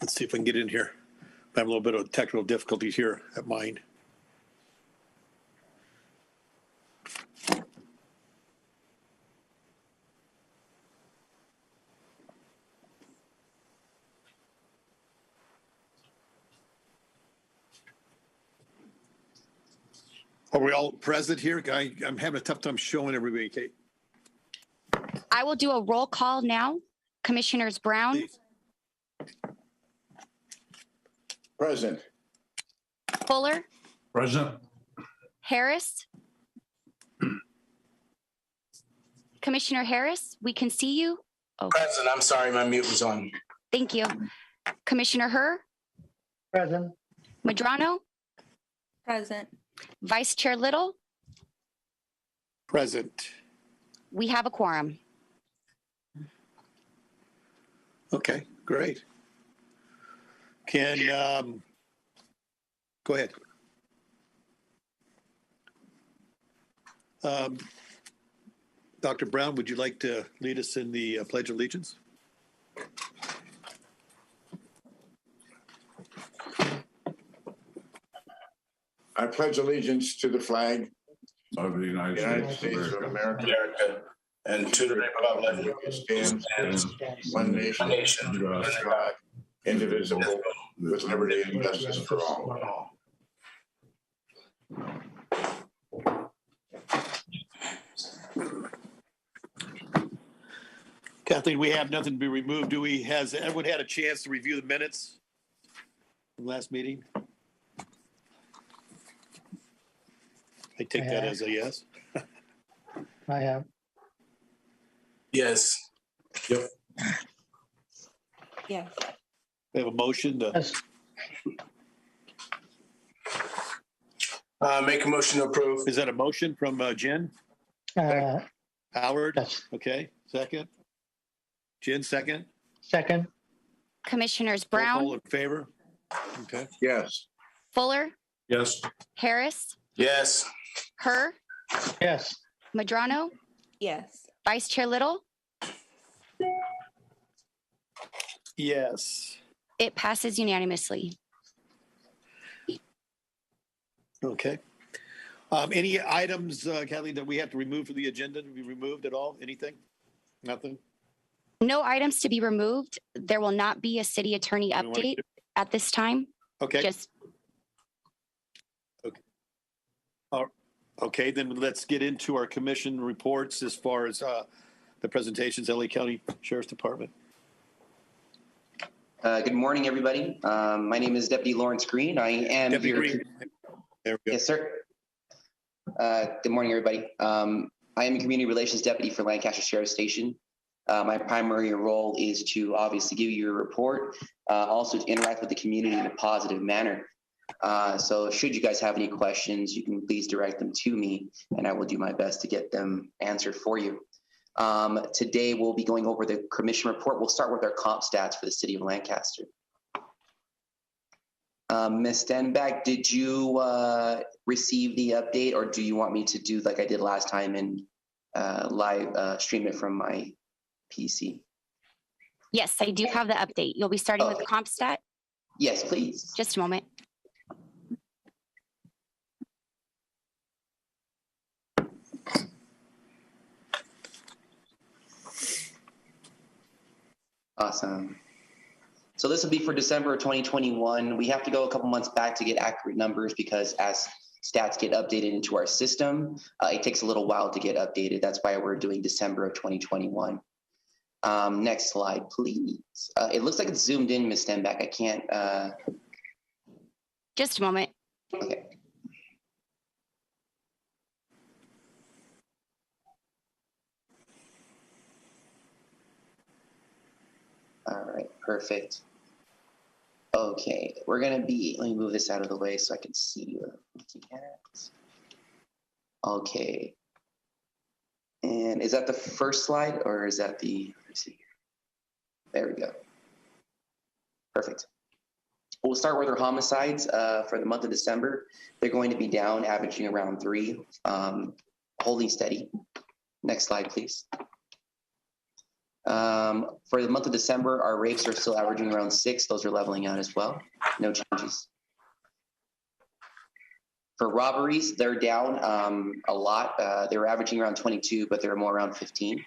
Let's see if I can get in here. I have a little bit of technical difficulties here at mine. Are we all present here? I'm having a tough time showing everybody, Kate. I will do a roll call now. Commissioners Brown. Please. Present. Fuller. Present. Harris. Commissioner Harris, we can see you. Oh, Present. I'm sorry, my mute was on. thank you. Commissioner Herr. Present. Medrano. Present. Vice Chair Little. Present. We have a quorum. Okay, great. Can, go ahead. Dr. Brown, would you like to lead us in the Pledge of Allegiance? I pledge allegiance to the flag Of the of the United States of America, America, and to the republic which stands one nation, nation, under God, indivisible, with liberty and justice for all. Kathleen, we have nothing to be removed. Has everyone had a chance to review the minutes from last meeting? I take that as a yes. I have. Yes. Yep. Yes. We have a motion to, Yes. Make a motion to approve. is that a motion from Jen? Howard? Yes. Okay, second. Jen, second. Second. Commissioners Roll Brown. call in favor? Okay. Yes. Fuller. Yes. Harris. Yes. Herr. Yes. Medrano. Yes. Vice Chair Little. Yes. It passes unanimously. Okay. Any items, Kathleen, that we have to remove from the agenda to be removed at all? Anything? Nothing? No items to be removed. There will not be a city attorney wanna update do- at this time. Okay. Just Okay, then let's get into our commission reports as far as the presentations, LA County Sheriff's Department. Good morning, everybody. My name is Deputy Lawrence Green. I am Deputy here. Green. There we go. Yes, sir. Good morning, everybody. I am a Community Relations Deputy for Lancaster Sheriff's Station. My primary role is to obviously give you a report, also to interact with the community in a positive manner. So should you guys have any questions, you can please direct them to me and I will do my best to get them answered for you. Today, we'll be going over the commission report. We'll start with our comp stats for the city of Lancaster. Ms. Stenbeck, did you receive the update or do you want me to do like I did last time and live stream it from my PC? yes, I do have the update. You'll be starting with Okay. comp stat. Yes, please. Just a moment. Awesome. So this will be for December of 2021. We have to go a couple months back to get accurate numbers because as stats get updated into our system, it takes a little while to get updated. That's why we're doing December of 2021. Next slide, please. It looks like it's zoomed in, Ms. Stenbeck. I can't. Just a moment. Okay. All right, perfect. Okay, we're gonna be, let me move this out of the way so I can see what I'm looking at. Okay. And is that the first slide or is that the, let me see here. There we go. Perfect. We'll start with our homicides for the month of December. They're going to be down, averaging around 3, holding steady. Next slide, please. For the month of December, our rapes are still averaging around 6. Those are leveling out as well. No changes. For robberies, they're down a lot. They were averaging around 22, but they're more around 15,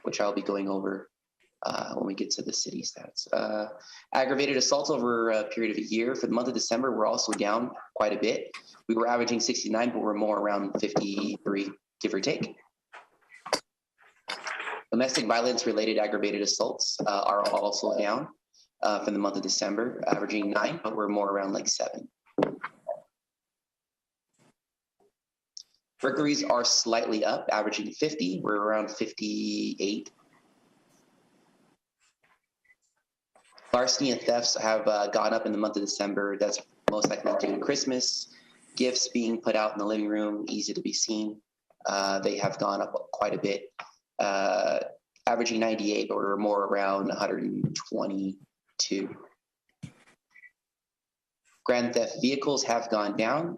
which I'll be going over when we get to the city stats. Aggravated assaults over a period of a year. For the month of December, we're also down quite a bit. We were averaging 69, but we're more around 53, give or take. Domestic violence related aggravated assaults are also down for the month of December, averaging 9, but we're more around like 7. Burglaries are slightly up, averaging 50. We're around 58. Larceny and thefts have gone up in the month of December. That's most likely due to Christmas. Gifts being put out in the living room, easy to be seen. They have gone up quite a bit, averaging 98, but we're more around 122. Grand theft vehicles have gone down.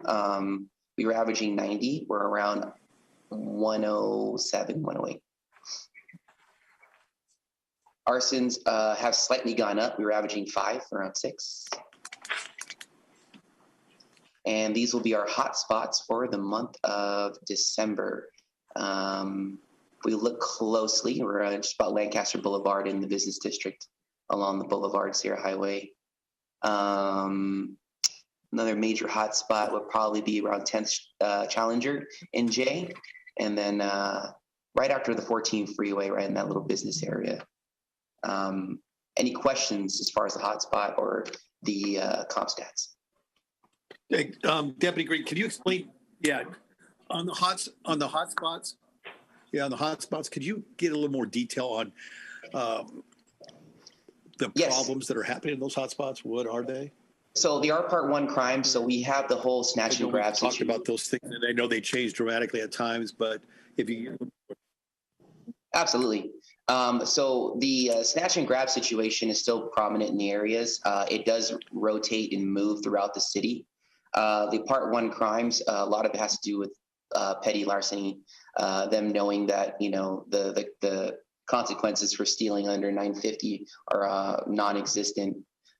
We were averaging 90. We're around 107, 108. Arsons have slightly gone up. We were averaging 5, around 6. And these will be our hot spots for the month of December. We look closely. We're just about Lancaster Boulevard in the business district along the Boulevard Sierra Highway. Another major hot spot would probably be around 10th Challenger in J, and then right after the 14 freeway, right in that little business area. Any questions as far as the hot spot or the comp stats? Hey, Deputy Green, can you explain? Yeah, on the hot spots. Yeah, on the hot spots. Could you get a little more detail on the problems that are happening in those hot spots? What are they? So they are Part 1 crime. So we have the whole snatch and grab Talked situation. about those things, and I know they change dramatically at times, but if you Absolutely. So the snatch and grab situation is still prominent in the areas. It does rotate and move throughout the city. The Part 1 crimes, a lot of it has to do with petty larceny, them knowing that, you know, the consequences for stealing under 950 are non-existent,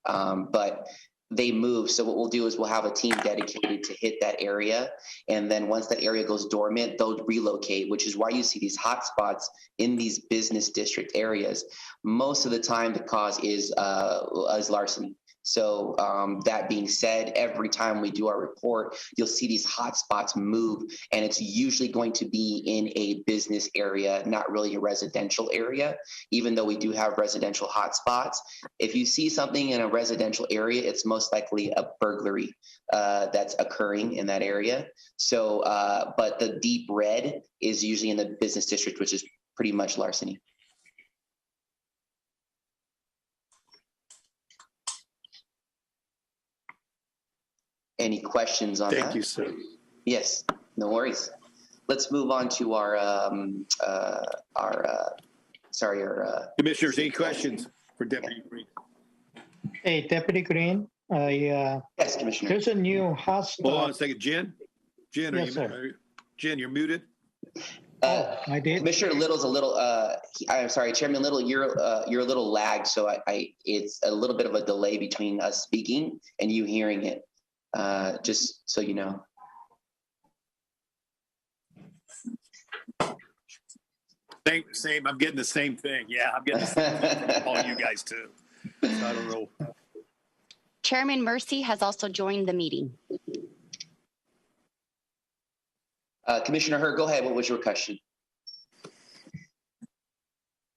but they move. So what we'll do is we'll have a team dedicated to hit that area. And then once that area goes dormant, they'll relocate, which is why you see these hot spots in these business district areas. Most of the time, the cause is larceny. So that being said, every time we do our report, you'll see these hot spots move, and it's usually going to be in a business area, not really a residential area, even though we do have residential hot spots. If you see something in a residential area, it's most likely a burglary that's occurring in that area. So, but the deep red is usually in the business district, which is pretty much larceny. Any questions on that? thank you, sir. Yes, no worries. Let's move on to our Commissioners, any questions for Deputy Green? Hey, Deputy Green, yes, Commissioner. there's a new Hold on a hotspot. second, Jen. Jen, Yes, sir. Jen, you're muted. I did. Commissioner Little's a little. I'm sorry, Chairman Little. You're a little lagged, so it's a little bit of a delay between us speaking and you hearing it. Just so you know. Same. I'm getting the same thing. Yeah, I'm getting the same thing from all you guys too. So I don't know. Chairman Mercy has also joined the meeting. Commissioner Hurd, go ahead. What was your question?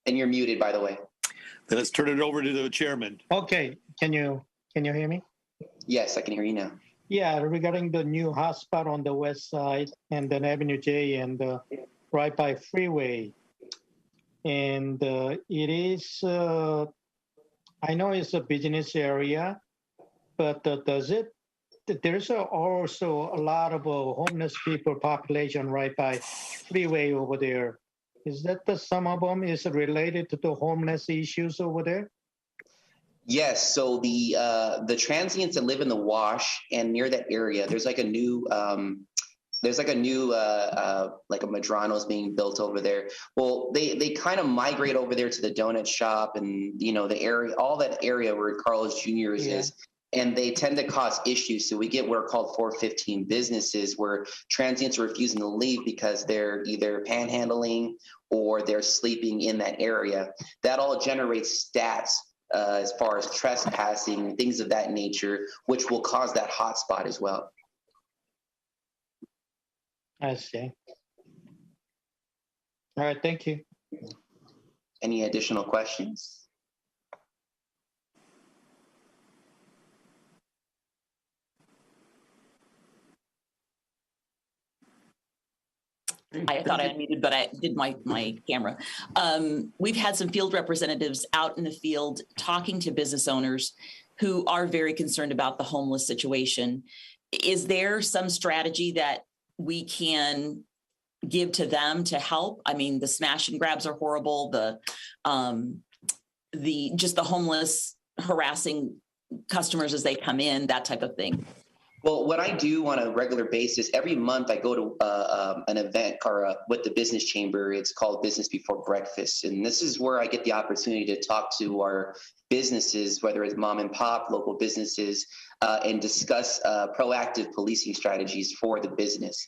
And you're muted, by the way. Then let's turn it over to the chairman. Okay, can you hear me? Yes, I can hear you now. Yeah, regarding the new hotspot on the west side and then Avenue J and right by freeway. And it is, I know it's a business area, but there's also a lot of homeless people population right by freeway over there. Is that some of them is related to the homeless issues over there? Yes, so the transients that live in the Wash and near that area, there's like a new there's like a new like a Madrano's being built over there. Well, they kind of migrate over there to the donut shop and the area, all that area where Carlos Jr.'s is. And they tend to cause issues. So we get what are called 415 businesses where transients are refusing to leave because they're either panhandling or they're sleeping in that area. That all generates stats as far as trespassing, things of that nature, which will cause that hotspot as well. I see. All right, thank you. Any additional questions? I thought I unmuted, but I did my camera. We've had some field representatives out in the field talking to business owners who are very concerned about the homeless situation. Is there some strategy that we can give to them to help? I mean, the smash and grabs are horrible. The homeless harassing customers as they come in, that type of thing. Well, what I do on a regular basis, every month I go to an event with the business chamber. It's called Business Before Breakfast. And this is where I get the opportunity to talk to our businesses, whether it's mom and pop, local businesses, and discuss proactive policing strategies for the business.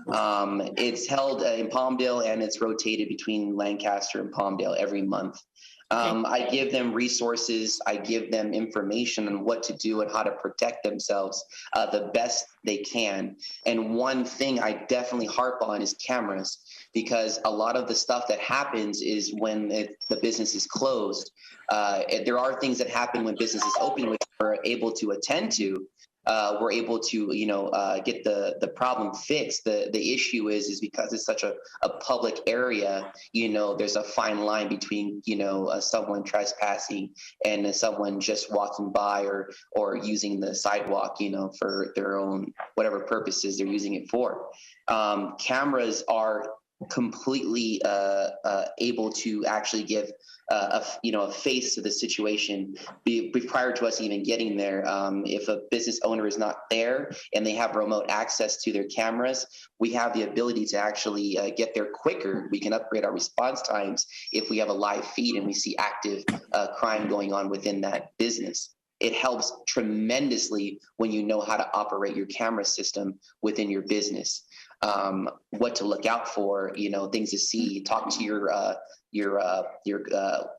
It's held in Palmdale and it's rotated between Lancaster and Palmdale every month. I give them resources. I give them information on what to do and how to protect themselves the best they can. And one thing I definitely harp on is cameras, because a lot of the stuff that happens is when the business is closed. There are things that happen when business is open, which we're able to attend to. We're able to, get the problem fixed. The issue is because it's such a public area, there's a fine line between, someone trespassing and someone just walking by or using the sidewalk, for their own, whatever purposes they're using it for. Cameras are completely able to actually give a face to the situation prior to us even getting there. If a business owner is not there and they have remote access to their cameras, we have the ability to actually get there quicker. We can upgrade our response times if we have a live feed and we see active crime going on within that business. It helps tremendously when you know how to operate your camera system within your business. What to look out for, things to see. Talk to your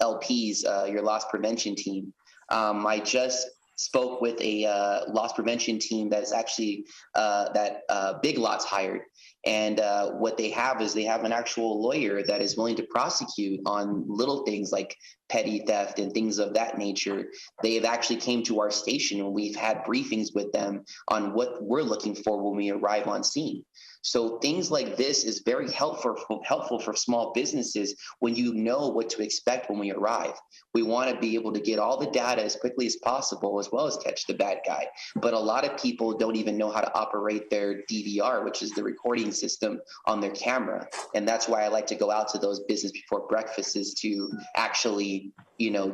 LPs, your loss prevention team. I just spoke with a loss prevention team that is actually that Big Lots hired, and what they have is they have an actual lawyer that is willing to prosecute on little things like petty theft and things of that nature. They have actually came to our station and we've had briefings with them on what we're looking for when we arrive on scene. So things like this is very helpful for small businesses when you know what to expect when we arrive. We want to be able to get all the data as quickly as possible, as well as catch the bad guy. But a lot of people don't even know how to operate their DVR, which is the recording system on their camera. And that's why I like to go out to those business before breakfasts, is to actually,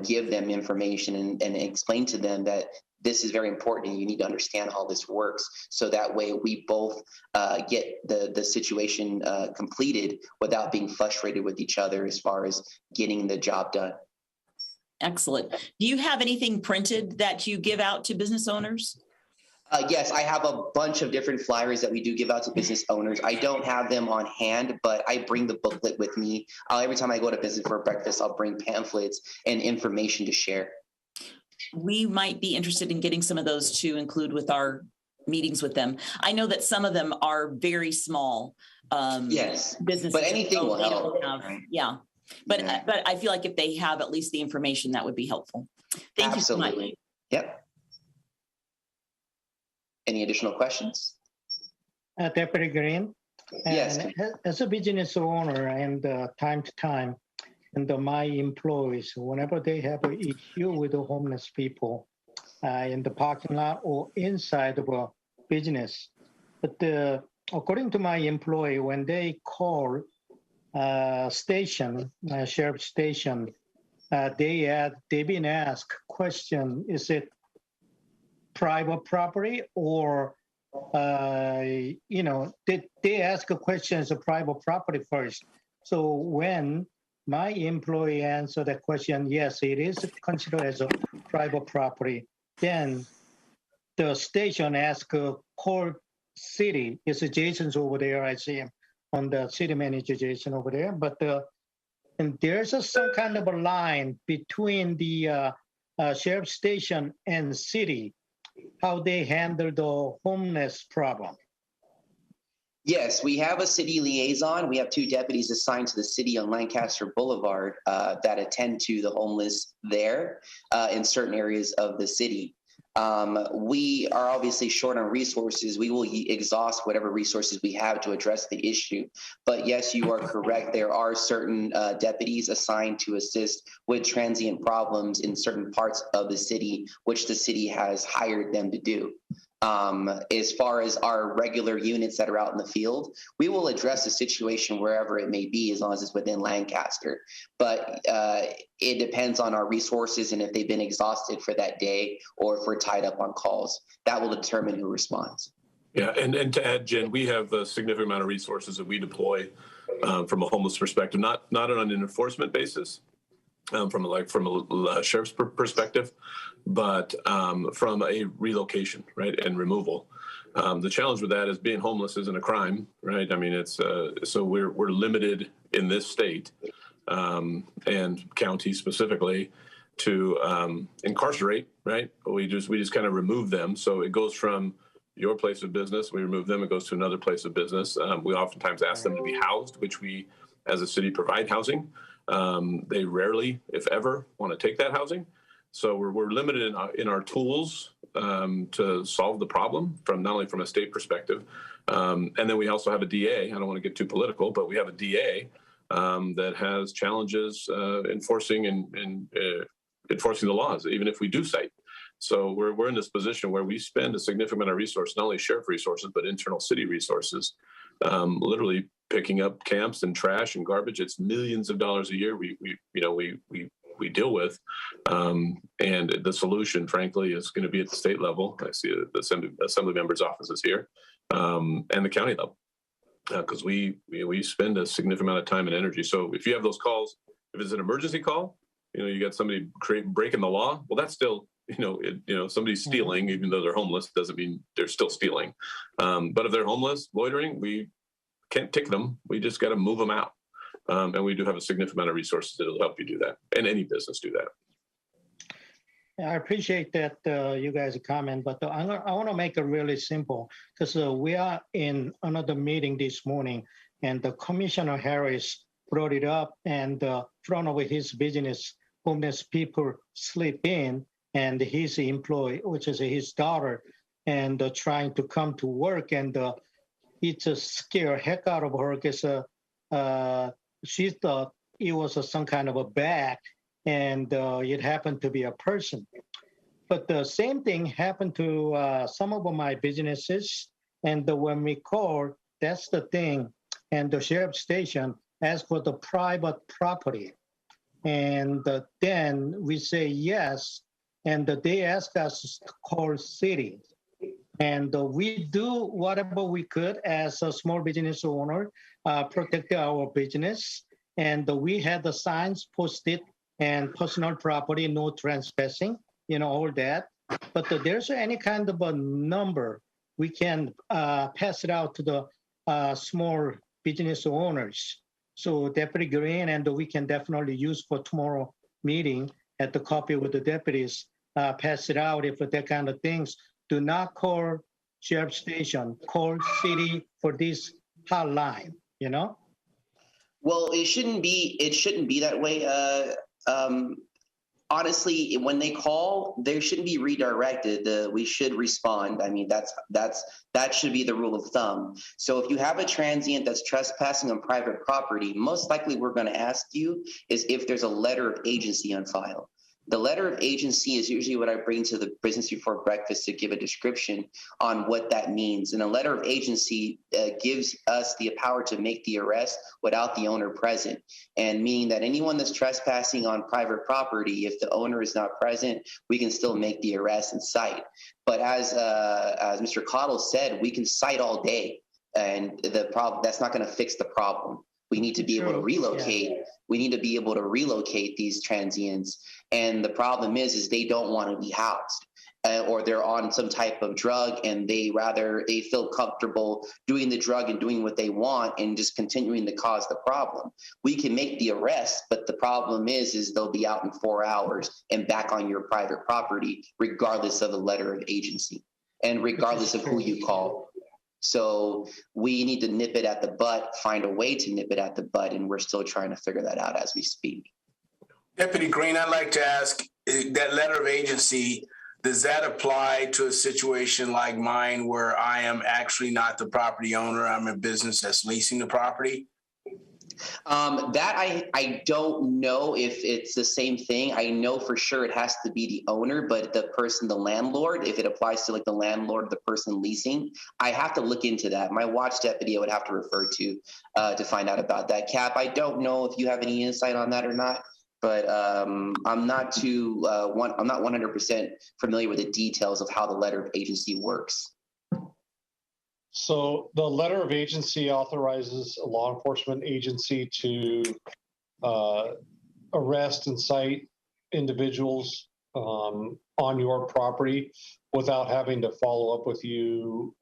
give them information and explain to them that this is very important and you need to understand how this works. So that way we both get the situation completed without being frustrated with each other as far as getting the job done. Excellent. Do you have anything printed that you give out to business owners? Yes, I have a bunch of different flyers that we do give out to business owners. I don't have them on hand, but I bring the booklet with me. Every time I go to business for breakfast, I'll bring pamphlets and information to share. We might be interested in getting some of those to include with our meetings with them. I know that some of them are very small yes, businesses. But anything will help. Yeah. But I feel like if they have at least the information, that would be helpful. Thank you so much. Yep. Any additional questions? Deputy Green? Yes. As a business owner and time to time, and my employees, whenever they have an issue with the homeless people in the parking lot or inside of a business, but according to my employee, when they call sheriff station, they've been asked question: is it private property or they ask questions of private property first. So when my employee answer that question, yes, it is considered as a private property, then the station asks call city. It's Jason's over there. I see him on the city manager, Jason over there. But and there's some kind of a line between the sheriff station and city, how they handle the homeless problem. Yes, we have a city liaison. We have 2 deputies assigned to the city on Lancaster Boulevard that attend to the homeless there in certain areas of the city. We are obviously short on resources. We will exhaust whatever resources we have to address the issue. But yes, you are correct. There are certain deputies assigned to assist with transient problems in certain parts of the city, which the city has hired them to do. As far as our regular units that are out in the field, we will address the situation wherever it may be, as long as it's within Lancaster. But it depends on our resources and if they've been exhausted for that day or if we're tied up on calls. That will determine who responds. Yeah, and to add, Jen, we have a significant amount of resources that we deploy from a homeless perspective, not on an enforcement basis, from a sheriff's perspective, but from a relocation, right, and removal. The challenge with that is being homeless isn't a crime, right? I mean, it's so we're limited in this state and county specifically to incarcerate, right? We just kind of remove them. So it goes from your place of business, we remove them, it goes to another place of business. We oftentimes ask them to be housed, which we as a city provide housing. They rarely, if ever, want to take that housing. So we're limited in our tools to solve the problem from not only from a state perspective. And then we also have a DA. I don't want to get too political, but we have a DA that has challenges enforcing enforcing the laws, even if we do cite. So we're in this position where we spend a significant amount of resources, not only sheriff resources, but internal city resources, literally picking up camps and trash and garbage. It's millions of dollars a year we deal with, and the solution, frankly, is going to be at the state level. I see the assembly members' offices here, and the county level, because we spend a significant amount of time and energy. So if you have those calls, if it's an emergency call, you got somebody breaking the law. Well, that's still somebody's stealing, even though they're homeless, doesn't mean they're still stealing. But if they're homeless, loitering, we can't ticket them. We just got to move them out. And we do have a significant amount of resources that will help you do that, and any business do that. I appreciate that you guys comment, but I want to make it really simple, because we are in another meeting this morning, and the Commissioner Harris brought it up, and front of his business, homeless people sleep in, and his employee, which is his daughter, and trying to come to work, and it just scared heck out of her, because she thought it was some kind of a bag, and it happened to be a person. But the same thing happened to some of my businesses, and when we call, that's the thing, and the sheriff's station asked for the private property, and then we say yes, and they ask us to call city. And we do whatever we could as a small business owner, protect our business. And we had the signs posted and personal property, no trespassing, all that. But there's any kind of a number, we can pass it out to the small business owners. So Deputy Green, and we can definitely use for tomorrow meeting at the copy with the deputies, pass it out if that kind of things. Do not call sheriff station, call city for this hotline, Well, it shouldn't be that way. Honestly, when they call, they shouldn't be redirected. We should respond. I mean, that should be the rule of thumb. So if you have a transient that's trespassing on private property, most likely we're going to ask you is if there's a letter of agency on file. The letter of agency is usually what I bring to the business before breakfast to give a description on what that means. And a letter of agency gives us the power to make the arrest without the owner present, and meaning that anyone that's trespassing on private property, if the owner is not present, we can still make the arrest and cite. But as Mr. Cottle said, we can cite all day, and the problem, that's not going to fix the problem. We need to be able to relocate. Yeah. We need to be able to relocate these transients. And the problem is they don't want to be housed, or they're on some type of drug, and they feel comfortable doing the drug and doing what they want and just continuing to cause the problem. We can make the arrest, but the problem is they'll be out in 4 hours and back on your private property, regardless of a letter of agency and regardless of who you call. So we need to nip it at the butt, find a way to nip it at the butt, and we're still trying to figure that out as we speak. Deputy Green, I'd like to ask, that letter of agency, does that apply to a situation like mine where I am actually not the property owner, I'm a business that's leasing the property? That I don't know if it's the same thing. I know for sure it has to be the owner, but the landlord, if it applies to like the landlord, the person leasing, I have to look into that. My watch deputy I would have to refer to find out about that. Cap, I don't know if you have any insight on that or not, but I'm not 100% familiar with the details of how the letter of agency works. So the letter of agency authorizes a law enforcement agency to arrest and cite individuals on your property without having to follow up with you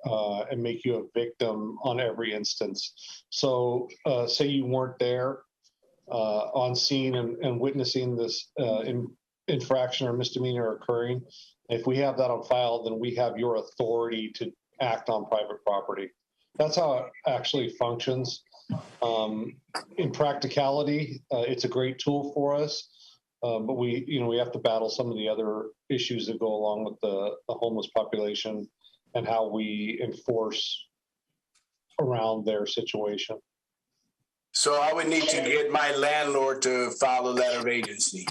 and make you a victim on every instance. So say you weren't there on scene and witnessing this infraction or misdemeanor occurring. If we have that on file, then we have your authority to act on private property. That's how it actually functions. In practicality, it's a great tool for us, but we have to battle some of the other issues that go along with the homeless population and how we enforce around their situation. So I would need to get my landlord to file a letter of agency.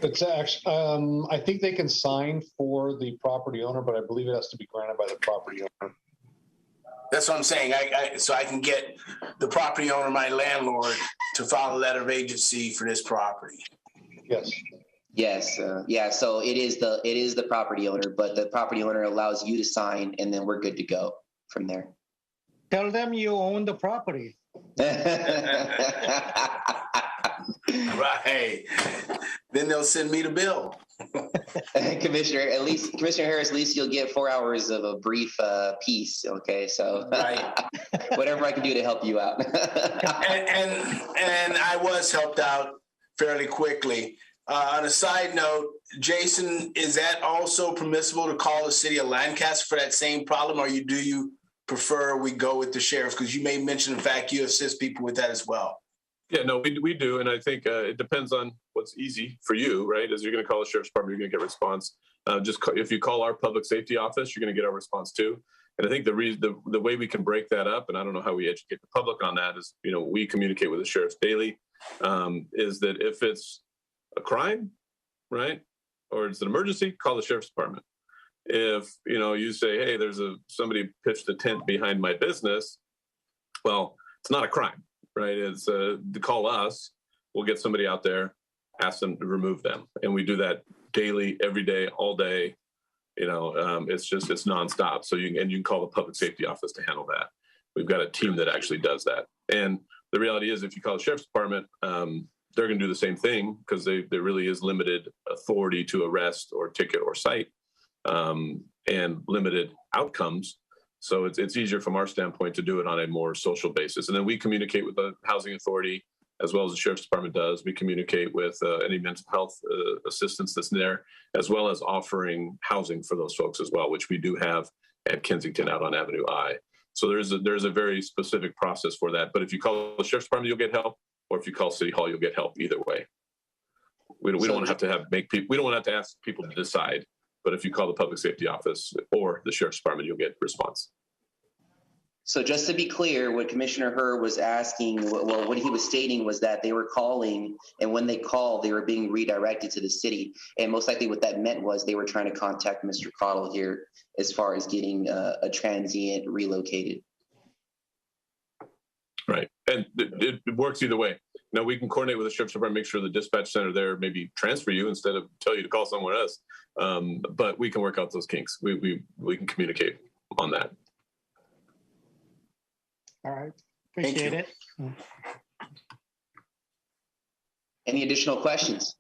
It's actually, I think they can sign for the property owner, but I believe it has to be granted by the property owner. That's what I'm saying. So I can get the property owner, my landlord, to file a letter of agency for this property. Yes. Yes. Yeah. So it is the property owner, but the property owner allows you to sign, and then we're good to go from there. Tell them you own the property. Right. Then they'll send me the bill. Commissioner Harris, at least you'll get 4 hours of a brief piece. Okay, so right. Whatever I can do to help you out. and I was helped out fairly quickly. On a side note, Jason, is that also permissible to call the city of Lancaster for that same problem, or do you prefer we go with the sheriff? Because you may mention the fact you assist people with that as well. Yeah, no, we do. And I think it depends on what's easy for you, right? As you're going to call the sheriff's department, you're going to get a response. If you call our public safety office, you're going to get our response too. And I think the way we can break that up, and I don't know how we educate the public on that, is, we communicate with the sheriffs daily, is that if it's a crime, right, or it's an emergency, call the sheriff's department. If, you say, hey, somebody pitched a tent behind my business, well, it's not a crime. Right, it's to call us. We'll get somebody out there, ask them to remove them, and we do that daily, every day, all day. It's nonstop. So you can call the public safety office to handle that. We've got a team that actually does that. And the reality is, if you call the sheriff's department, they're going to do the same thing, because there really is limited authority to arrest or ticket or cite, and limited outcomes. So it's easier from our standpoint to do it on a more social basis. And then we communicate with the housing authority, as well as the sheriff's department does. We communicate with any mental health assistance that's there, as well as offering housing for those folks as well, which we do have at Kensington out on Avenue I. So there's a very specific process for that. But if you call the sheriff's department, you'll get help, or if you call City Hall, you'll get help either way. We don't want to have to ask people to decide. But if you call the public safety office or the sheriff's department, you'll get a response. So just to be clear, what Commissioner Herr was asking, well, what he was stating was that they were calling, and when they called, they were being redirected to the city. And most likely what that meant was they were trying to contact Mr. Cottle here as far as getting a transient relocated. Right. And it works either way. Now, we can coordinate with the sheriff's department, make sure the dispatch center there maybe transfer you instead of tell you to call somewhere else. But we can work out those kinks. We can communicate on that. All right. Appreciate it. Any additional questions?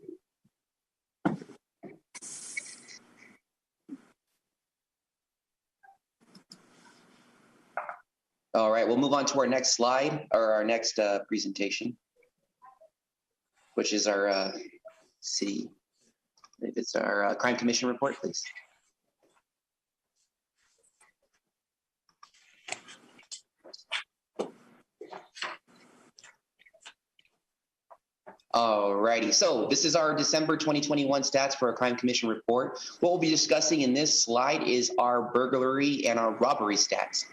All right, we'll move on to our next slide, or our next presentation, which is our city, if it's our Crime Commission report, please. All righty, so this is our December 2021 stats for our Crime Commission report. What we'll be discussing in this slide is our burglary and our robbery stats,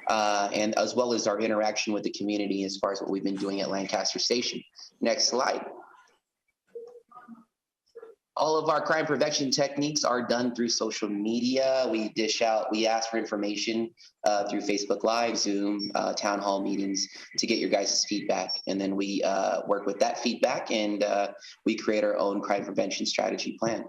and as well as our interaction with the community as far as what we've been doing at Lancaster Station. Next slide. All of our crime prevention techniques are done through social media. We ask for information through Facebook Live, Zoom, town hall meetings to get your guys' feedback. And then we work with that feedback and we create our own crime prevention strategy plan.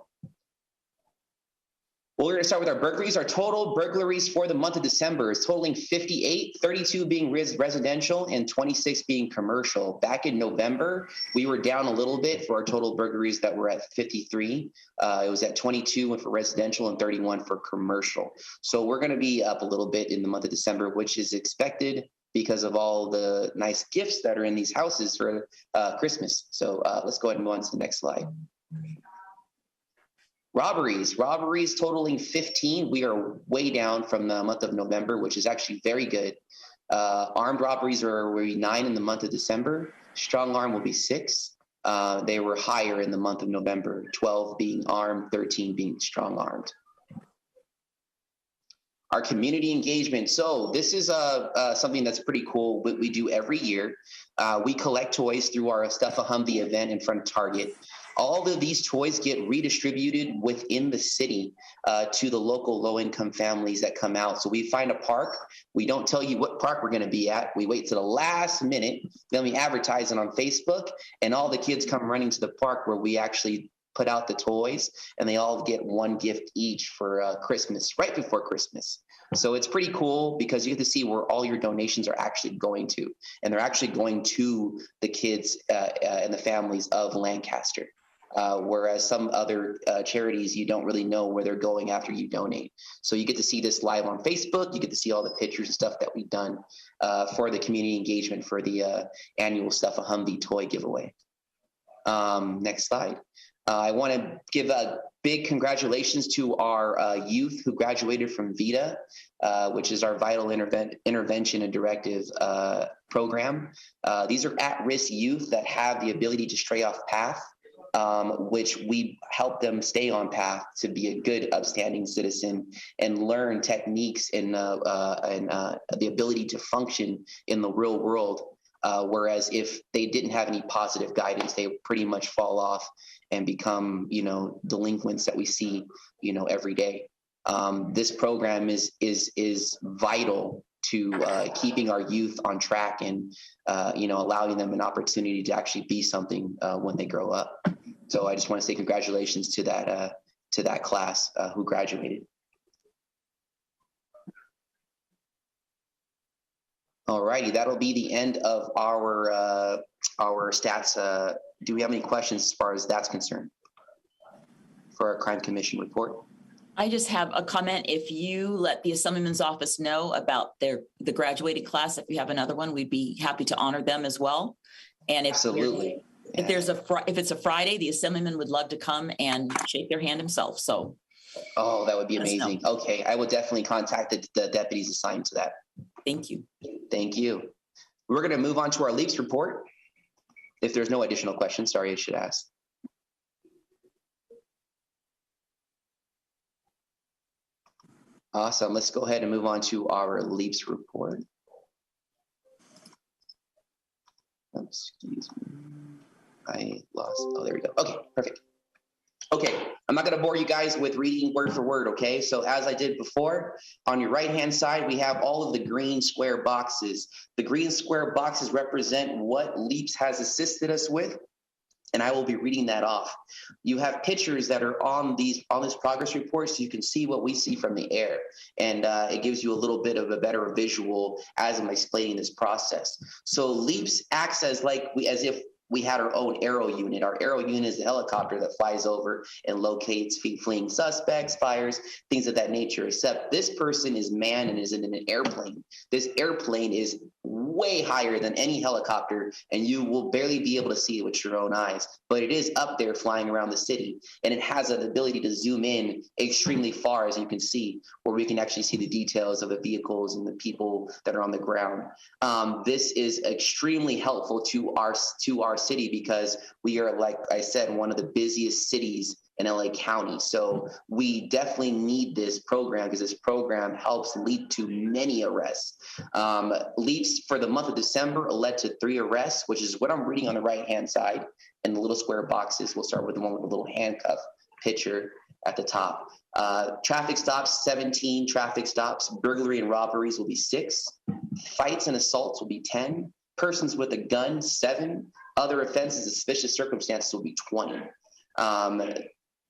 Well, we're going to start with our burglaries. Our total burglaries for the month of December is totaling 58, 32 being residential and 26 being commercial. Back in November, we were down a little bit for our total burglaries that were at 53. It was at 22 for residential and 31 for commercial. So we're going to be up a little bit in the month of December, which is expected because of all the nice gifts that are in these houses for Christmas. So let's go ahead and move on to the next slide. Robberies totaling 15. We are way down from the month of November, which is actually very good. Armed robberies will be 9 in the month of December. Strong arm will be 6. They were higher in the month of November, 12 being armed, 13 being strong armed. Our community engagement. So this is something that's pretty cool. What we do every year. We collect toys through our Stuff a Humvee event in front of Target. All of these toys get redistributed within the city to the local low-income families that come out. So we find a park. We don't tell you what park we're going to be at. We wait to the last minute. Then we advertise it on Facebook, and all the kids come running to the park where we actually put out the toys, and they all get one gift each for Christmas, right before Christmas. So it's pretty cool because you get to see where all your donations are actually going to, and they're actually going to the kids and the families of Lancaster. Whereas some other charities, you don't really know where they're going after you donate. So you get to see this live on Facebook. You get to see all the pictures and stuff that we've done for the community engagement for the annual Stuff a Humvee toy giveaway. Next slide. I want to give a big congratulations to our youth who graduated from VITA, which is our Vital Intervention and Directive program. These are at-risk youth that have the ability to stray off path. Which we help them stay on path to be a good, upstanding citizen and learn techniques and the ability to function in the real world. Whereas if they didn't have any positive guidance, they would pretty much fall off and become, delinquents that we see, every day. This program is vital to keeping our youth on track and allowing them an opportunity to actually be something when they grow up. So I just want to say congratulations to that class who graduated. All righty, that'll be the end of our stats. Do we have any questions as far as that's concerned for our Crime Commission report? I just have a comment. If you let the Assemblyman's office know about the graduating class, if you have another one, we'd be happy to honor them as well. And if absolutely, if it's a Friday, the Assemblyman would love to come and shake their hand himself. So, oh, that would be amazing. Okay, I will definitely contact the deputies assigned to that. Thank you. Thank you. We're going to move on to our leaps report. If there's no additional questions, sorry, I should ask. Awesome. Let's go ahead and move on to our leaps report. Excuse me. I lost. Oh, there we go. Okay, perfect. Okay, I'm not going to bore you guys with reading word for word, okay? So as I did before, on your right-hand side, we have all of the green square boxes. The green square boxes represent what LEAPS has assisted us with, and I will be reading that off. You have pictures that are on this progress report, so you can see what we see from the air, and it gives you a little bit of a better visual as I'm explaining this process. So LEAPS acts as if we had our own aero unit. Our aero unit is the helicopter that flies over and locates fleeing suspects, fires, things of that nature, except this person is manned and is in an airplane. This airplane is way higher than any helicopter, and you will barely be able to see it with your own eyes, but it is up there flying around the city, and it has an ability to zoom in extremely far, as you can see, where we can actually see the details of the vehicles and the people that are on the ground. This is extremely helpful to our city because we are, like I said, one of the busiest cities in LA County. So we definitely need this program because this program helps lead to many arrests. LEAPS for the month of December led to 3 arrests, which is what I'm reading on the right-hand side in the little square boxes. We'll start with the one with the little handcuff picture at the top. Traffic stops, 17 traffic stops. Burglary and robberies will be 6. Fights and assaults will be 10. Persons with a gun, 7. Other offenses and suspicious circumstances will be 20.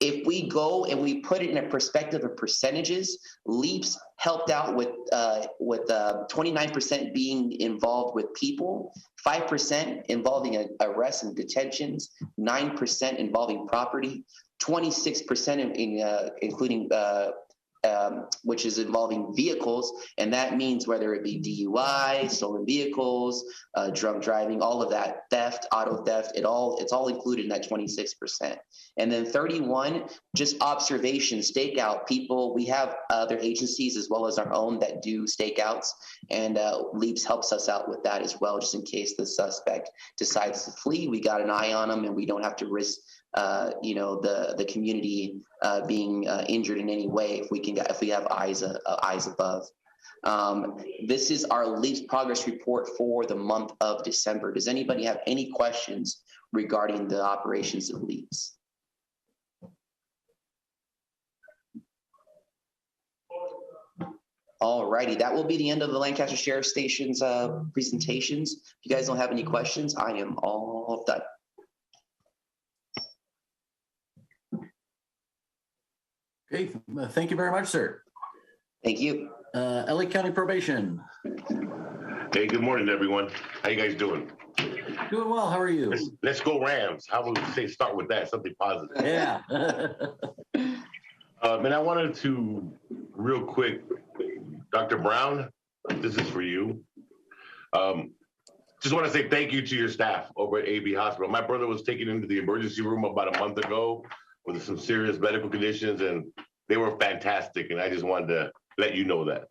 If we go and we put it in a perspective of percentages, LEAPS helped out with 29% being involved with people, 5% involving arrests and detentions, 9% involving property, 26% including which is involving vehicles, and that means whether it be DUI, stolen vehicles, drunk driving, all of that, theft, auto theft, it's all included in that 26%. And then 31, just observation, stakeout people. We have other agencies as well as our own that do stakeouts, and LEAPS helps us out with that as well, just in case the suspect decides to flee. We got an eye on them, and we don't have to risk the community being injured in any way if we have eyes above. This is our LEAPS progress report for the month of December. Does anybody have any questions regarding the operations of LEAPS? All righty, that will be the end of the Lancaster Sheriff Station's presentations. If you guys don't have any questions, I am all done. Okay, thank you very much, sir. Thank you. LA County Probation. Hey, good morning, everyone. How you guys doing? Doing well. How are you? Let's go Rams. How would we start with that? Something positive. Yeah. And I wanted to, real quick, Dr. Brown, this is for you. Just want to say thank you to your staff over at AB Hospital. My brother was taken into the emergency room about a month ago with some serious medical conditions, and they were fantastic. And I just wanted to let you know that.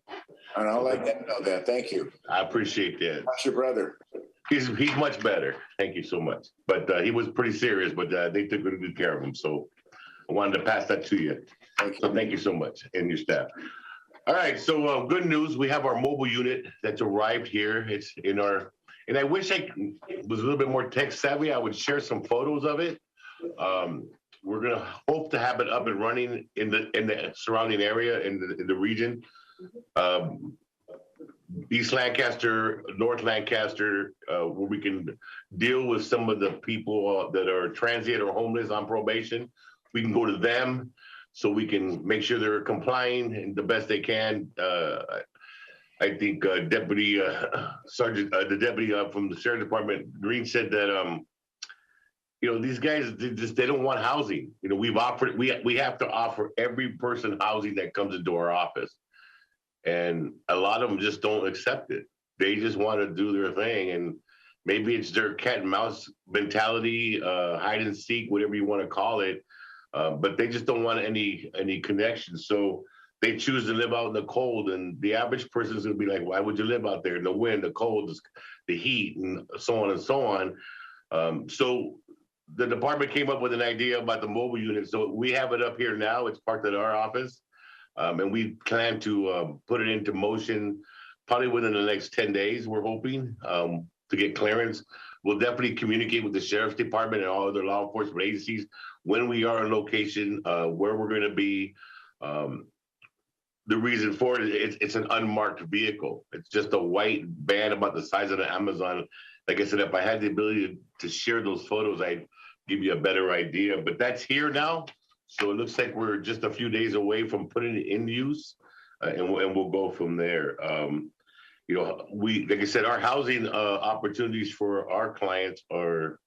And I'll let them know that. Thank you. I appreciate that. How's your brother? He's much better. Thank you so much. But he was pretty serious, but they took good care of him. So I wanted to pass that to you. So thank you so much, and your staff. All right, so good news. We have our mobile unit that's arrived here. It's in our, and I wish I was a little bit more tech savvy. I would share some photos of it. We're gonna hope to have it up and running in the surrounding area, in the region. East Lancaster, North Lancaster, where we can deal with some of the people that are transient or homeless on probation. We can go to them so we can make sure they're complying the best they can. I think Deputy Sergeant, the deputy from the Sheriff Department, Green, said that these guys, they don't want housing. We have to offer every person housing that comes into our office. And a lot of them just don't accept it. They just want to do their thing. And maybe it's their cat and mouse mentality, hide and seek, whatever you want to call it. But they just don't want any connection. So they choose to live out in the cold. And the average person is going to be like, why would you live out there in the wind, the cold, the heat, and so on and so on. So the department came up with an idea about the mobile unit. So we have it up here now. It's parked at our office. And we plan to put it into motion probably within the next 10 days, we're hoping, to get clearance. We'll definitely communicate with the sheriff's department and all other law enforcement agencies when we are on location, where we're going to be. The reason for it, it's an unmarked vehicle. It's just a white van about the size of the Amazon. Like I said, if I had the ability to share those photos, I'd give you a better idea. But that's here now. So it looks like we're just a few days away from putting it in use, and we'll go from there. You know, like I said, our housing opportunities for our clients are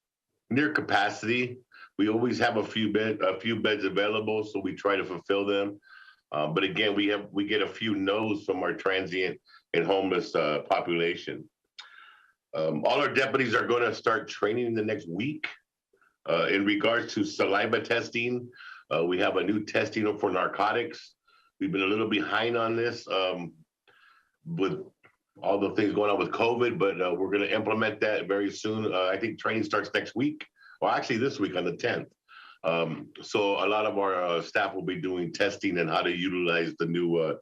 near capacity. We always have a few beds available, so we try to fulfill them. But again, we get a few no's from our transient and homeless population. All our deputies are going to start training in the next week. In regards to saliva testing, we have a new testing for narcotics. We've been a little behind on this with all the things going on with COVID, but we're going to implement that very soon. I think training starts next week, or actually this week on the 10th. So a lot of our staff will be doing testing and how to utilize the new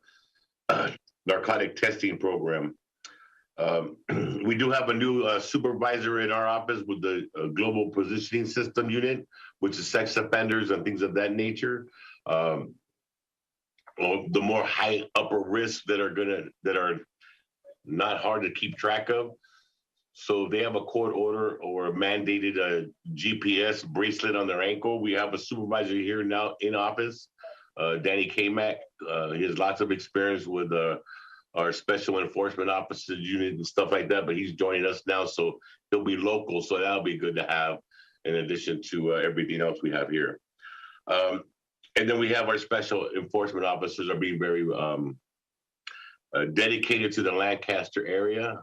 narcotic testing program. We do have a new supervisor in our office with the global positioning system unit, which is sex offenders and things of that nature. The more high upper risks that are not hard to keep track of. So they have a court order or a mandated GPS bracelet on their ankle. We have a supervisor here now in office, Danny Kamak. He has lots of experience with our special enforcement officers unit and stuff like that, but he's joining us now, so he'll be local. So that'll be good to have in addition to everything else we have here. And then we have our special enforcement officers are being very dedicated to the Lancaster area.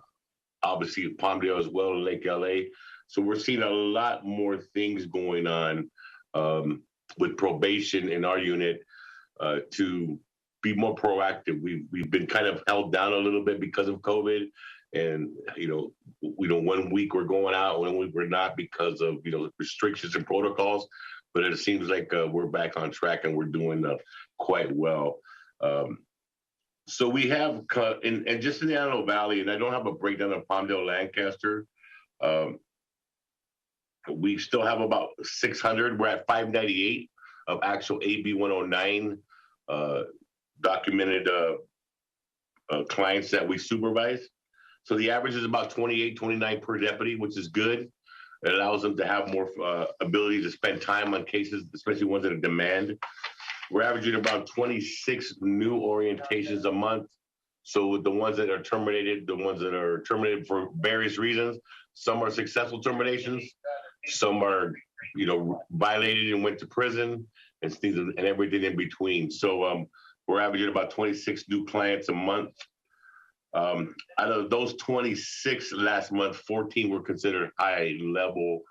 Obviously Palmdale as well, Lake LA. So we're seeing a lot more things going on with probation in our unit to be more proactive. We've been kind of held down a little bit because of COVID, and 1 week we're going out, 1 week we're not because of restrictions and protocols. But it seems like we're back on track and we're doing quite well. So we have, and just in the Antelope Valley, and I don't have a breakdown of Palmdale, Lancaster, we still have about 600. We're at 598 of actual AB 109 documented clients that we supervise. So the average is about 28, 29 per deputy, which is good. It allows them to have more ability to spend time on cases, especially ones that are demand. We're averaging about 26 new orientations a month. So with the ones that are terminated, for various reasons, some are successful terminations, some are, violated and went to prison, and things and everything in between. So we're averaging about 26 new clients a month. Out of those 26 last month, 14 were considered high level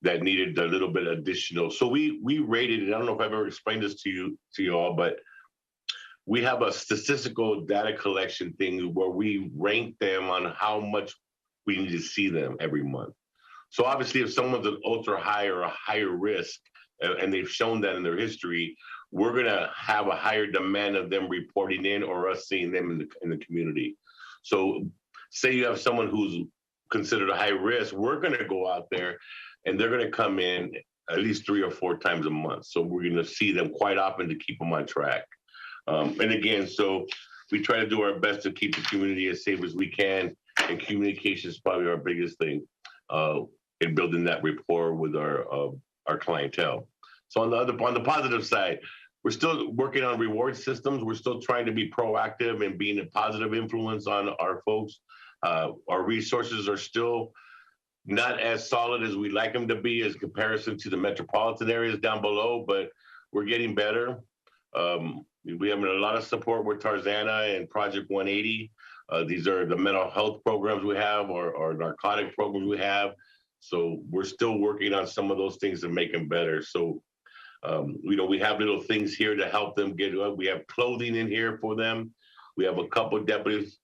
that needed a little bit additional. So we rated it. I don't know if I've ever explained this to you all, but we have a statistical data collection thing where we rank them on how much we need to see them every month. So obviously, if someone's an ultra high or a higher risk, and they've shown that in their history, we're going to have a higher demand of them reporting in or us seeing them in the community. So say you have someone who's considered a high risk, we're going to go out there and they're going to come in at least 3 or 4 times a month. So we're going to see them quite often to keep them on track. And again, so we try to do our best to keep the community as safe as we can. And communication is probably our biggest thing in building that rapport with our clientele. So on the positive side, we're still working on reward systems. We're still trying to be proactive and being a positive influence on our folks. Our resources are still not as solid as we'd like them to be as comparison to the metropolitan areas down below, but we're getting better. We have a lot of support with Tarzana and Project 180. These are the mental health programs we have or narcotic programs we have. So we're still working on some of those things to make them better. So, we have little things here to help them get up. We have clothing in here for them. We have a couple of deputies.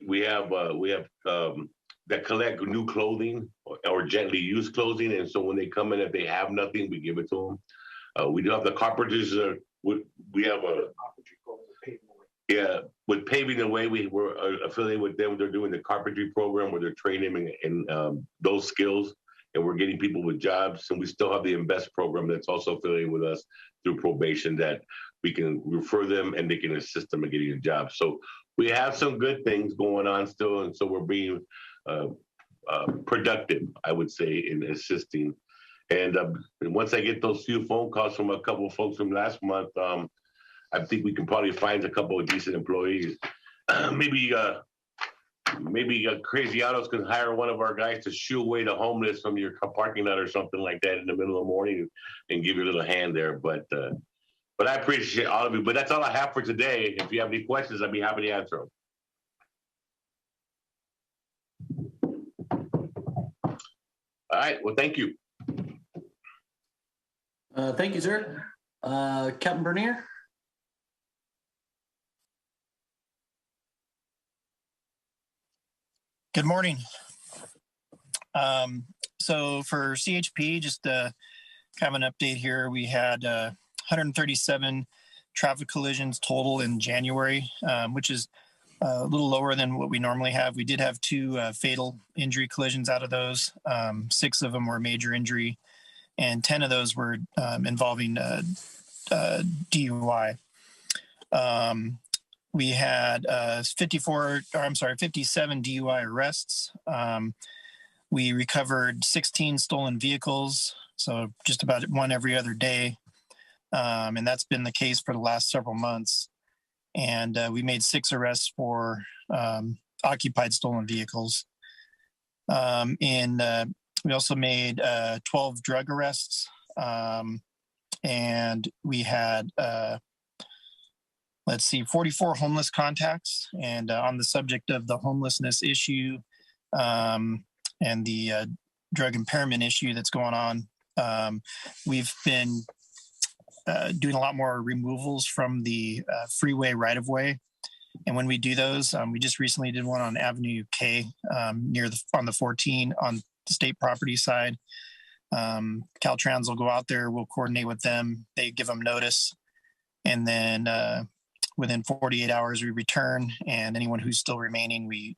We have that collect new clothing or gently used clothing. And so when they come in, if they have nothing, we give it to them. We do have the carpenters. We have Yeah, with Paving the Way, we were affiliated with them. They're doing the carpentry program where they're training them in those skills, and we're getting people with jobs. And we still have the Invest program that's also affiliated with us through probation that we can refer them and they can assist them in getting a job. So we have some good things going on still, and so we're being productive, I would say, in assisting. And once I get those few phone calls from a couple of folks from last month, I think we can probably find a couple of decent employees. Maybe Crazy Autos can hire one of our guys to shoo away the homeless from your parking lot or something like that in the middle of the morning and give you a little hand there. But I appreciate all of you. But that's all I have for today. If you have any questions, I'd be happy to answer them. All right. Well, thank you. Thank you, sir. Captain Bernier? Good morning. So for CHP, just kind of an update here. We had 137 traffic collisions total in January, which is a little lower than what we normally have. We did have 2 fatal injury collisions out of those. 6 of them were major injury, and 10 of those were involving DUI. We had 57 DUI arrests. We recovered 16 stolen vehicles, so just about one every other day. And that's been the case for the last several months. And we made 6 arrests for occupied stolen vehicles. We also made 12 drug arrests. And we had 44 homeless contacts. And on the subject of the homelessness issue and the drug impairment issue that's going on, we've been doing a lot more removals from the freeway right-of-way. And when we do those, we just recently did one on Avenue K on the 14 on the state property side. Caltrans will go out there, we'll coordinate with them, they give them notice, and then within 48 hours we return, and anyone who's still remaining, we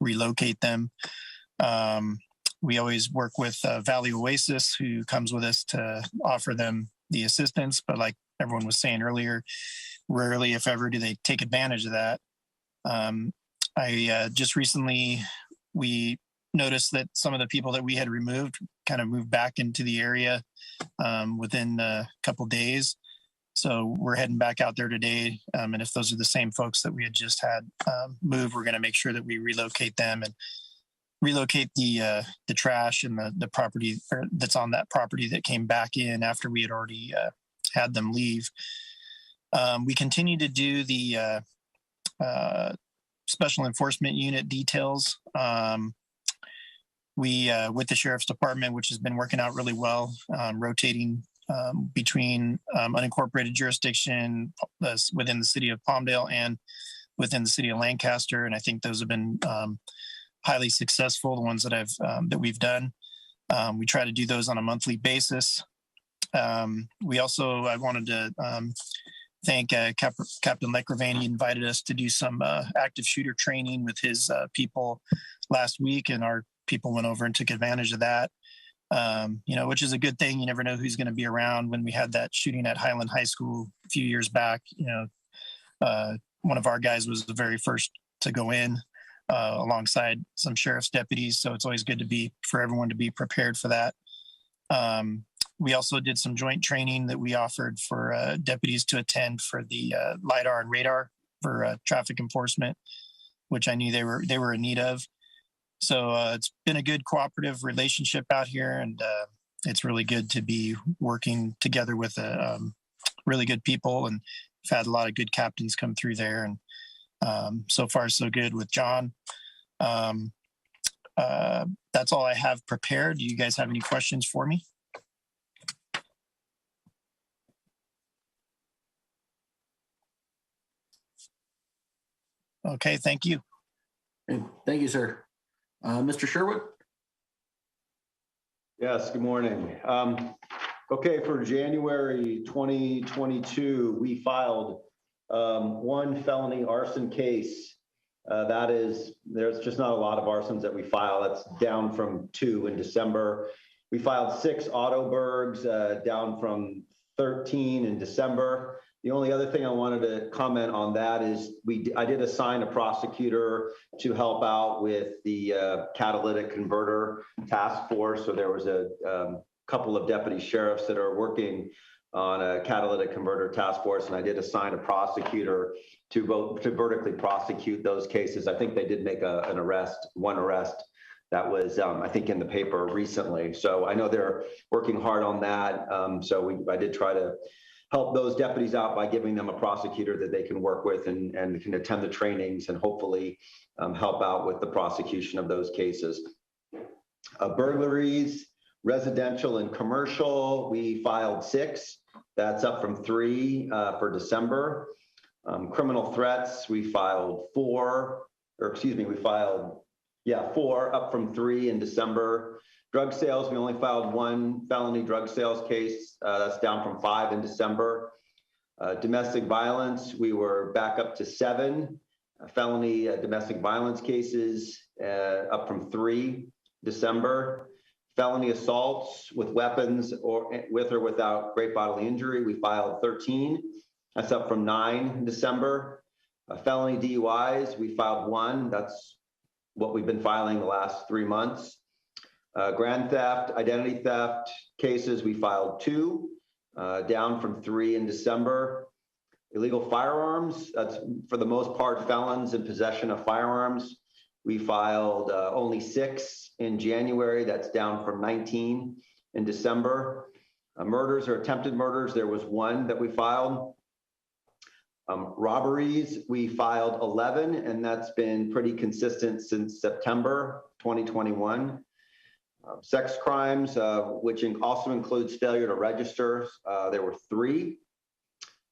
relocate them. We always work with Valley Oasis, who comes with us to offer them the assistance, but like everyone was saying earlier, rarely, if ever, do they take advantage of that. Just recently, we noticed that some of the people that we had removed kind of moved back into the area within a couple days. So we're heading back out there today. And if those are the same folks that we had just had move, we're going to make sure that we relocate them and relocate the trash and the property that's on that property that came back in after we had already had them leave. We continue to do the special enforcement unit details. We, with the Sheriff's Department, which has been working out really well, rotating between unincorporated jurisdiction within the city of Palmdale and within the city of Lancaster. And I think those have been highly successful, the ones that we've done. We try to do those on a monthly basis. I wanted to thank Captain Lecravane. He invited us to do some active shooter training with his people last week, and our people went over and took advantage of that. Which is a good thing. You never know who's going to be around. When we had that shooting at Highland High School a few years back, one of our guys was the very first to go in alongside some sheriff's deputies. So it's always good for everyone to be prepared for that. We also did some joint training that we offered for deputies to attend for the LiDAR and radar for traffic enforcement, which I knew they were in need of. So it's been a good cooperative relationship out here, and it's really good to be working together with really good people. And we've had a lot of good captains come through there, and so far so good with John. That's all I have prepared. Do you guys have any questions for me? Okay, thank you. Thank you, sir. Mr. Sherwood? Yes, good morning. Okay, for January 2022, we filed one felony arson case. There's just not a lot of arsons that we file. That's down from 2 in December. We filed 6 auto burgs, down from 13 in December. The only other thing I wanted to comment on that is I did assign a prosecutor to help out with the catalytic converter task force. So there was a couple of deputy sheriffs that are working on a catalytic converter task force, and I did assign a prosecutor to vertically prosecute those cases. I think they did make one arrest that was, I think, in the paper recently. So I know they're working hard on that. I did try to help those deputies out by giving them a prosecutor that they can work with and can attend the trainings and hopefully help out with the prosecution of those cases. Burglaries, residential and commercial, we filed 6. That's up from 3 for December. Criminal threats, we filed 4, up from 3 in December. Drug sales, we only filed 1 felony drug sales case. That's down from 5 in December. Domestic violence, we were back up to 7 felony domestic violence cases, up from 3 December. Felony assaults with weapons or with or without great bodily injury, we filed 13. That's up from 9 in December. Felony DUIs, we filed 1. That's what we've been filing the last 3 months. Grand theft, identity theft cases, we filed 2, down from 3 in December. Illegal firearms, that's for the most part felons in possession of firearms. We filed only 6 in January. That's down from 19 in December. Murders or attempted murders, there was 1 that we filed. Robberies, we filed 11, and that's been pretty consistent since September 2021. Sex crimes, which also includes failure to register, there were 3.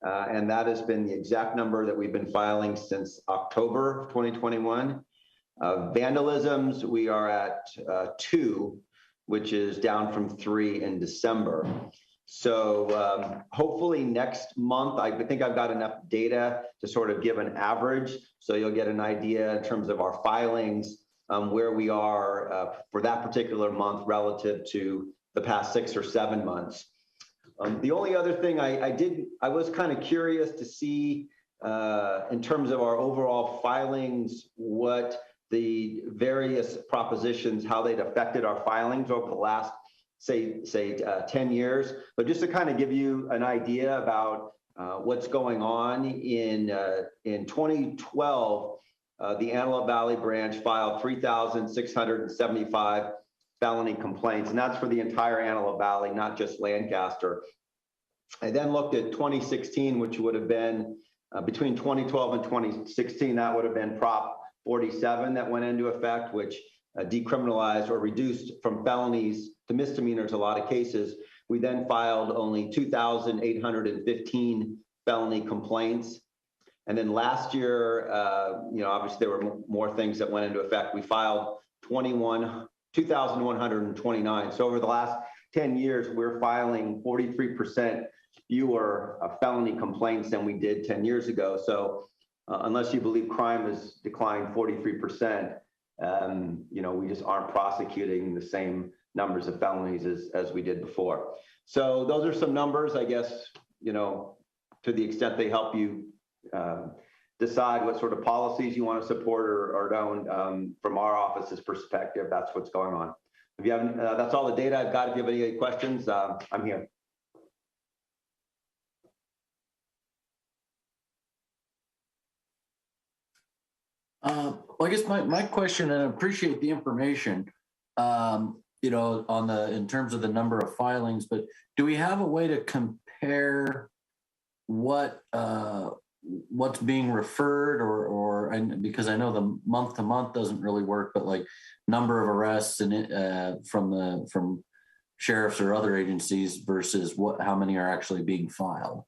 And that has been the exact number that we've been filing since October of 2021. Vandalisms, we are at 2, which is down from 3 in December. So hopefully next month, I think I've got enough data to sort of give an average. So you'll get an idea in terms of our filings, where we are for that particular month relative to the past 6 or 7 months. The only other thing I was kind of curious to see in terms of our overall filings, what the various propositions, how they'd affected our filings over the last, say 10 years. But just to kind of give you an idea about what's going on in 2012, the Antelope Valley branch filed 3,675 felony complaints, and that's for the entire Antelope Valley, not just Lancaster. I then looked at 2016, which would have been between 2012 and 2016, that would have been Prop 47 that went into effect, which decriminalized or reduced from felonies to misdemeanors a lot of cases. We then filed only 2,815 felony complaints. And then last year, obviously there were more things that went into effect. We filed 2,129. So over the last 10 years, we're filing 43% fewer felony complaints than we did 10 years ago. So unless you believe crime has declined 43%, we just aren't prosecuting the same numbers of felonies as we did before. So those are some numbers, I guess, to the extent they help you decide what sort of policies you want to support or don't. From our office's perspective, that's what's going on. If you have, that's all the data I've got. If you have any questions, I'm here. Well, I guess my question, and I appreciate the information, in terms of the number of filings, but do we have a way to compare what's being referred and because I know the month to month doesn't really work, but like number of arrests and from sheriffs or other agencies versus how many are actually being filed?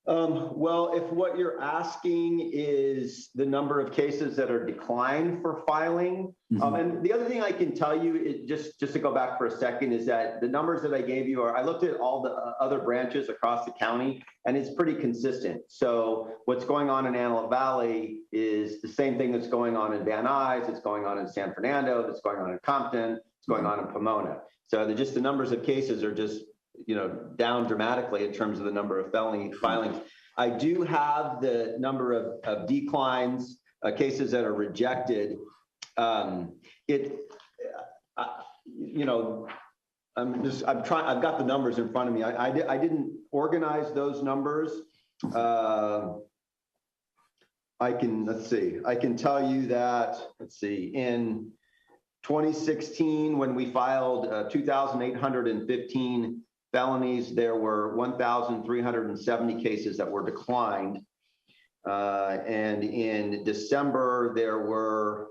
Well, if what you're asking is the number of cases that are declined for filing, and the other thing I can tell you, just to go back for a second, is that the numbers that I gave you I looked at all the other branches across the county, and it's pretty consistent. So what's going on in Antelope Valley is the same thing that's going on in Van Nuys, it's going on in San Fernando, that's going on in Compton, it's going on in Pomona. So the numbers of cases are just down dramatically in terms of the number of felony filings. I do have the number of declines, cases that are rejected. I've got the numbers in front of me. I didn't organize those numbers. I can tell you that, in 2016, when we filed 2,815 felonies, there were 1,370 cases that were declined. And in December, there were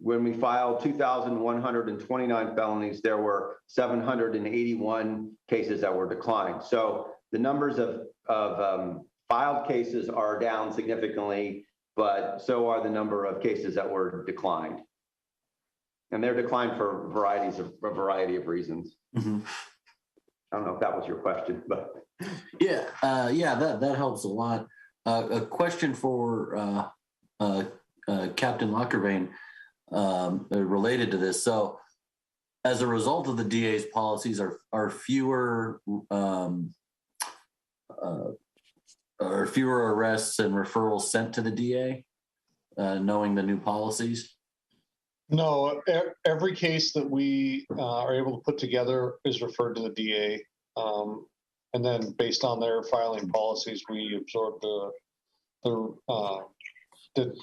when we filed 2,129 felonies, there were 781 cases that were declined. So the numbers of filed cases are down significantly, but so are the number of cases that were declined. And they're declined for a variety of reasons. I don't know if that was your question, but. Yeah, that helps a lot. A question for Captain Lockervane related to this. So as a result of the DA's policies, are fewer arrests and referrals sent to the DA, knowing the new policies? No, every case that we are able to put together is referred to the DA. And then based on their filing policies, we absorb the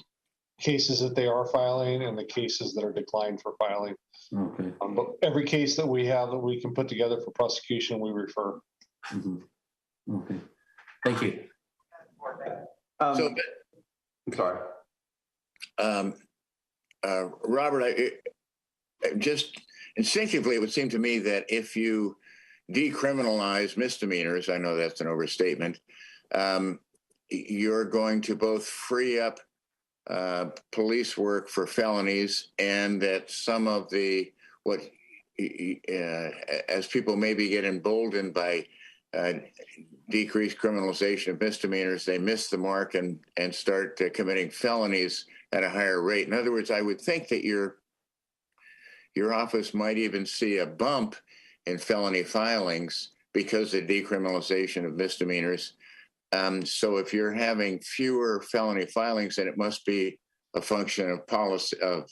cases that they are filing and the cases that are declined for filing. Okay. But every case that we have that we can put together for prosecution, we refer. Okay. Thank you. So, I'm sorry. Robert, just instinctively, it would seem to me that if you decriminalize misdemeanors, I know that's an overstatement, you're going to both free up police work for felonies, and that some of as people maybe get emboldened by decreased criminalization of misdemeanors, they miss the mark and start committing felonies at a higher rate. In other words, I would think that your office might even see a bump in felony filings because of decriminalization of misdemeanors. So if you're having fewer felony filings, then it must be a function of policy of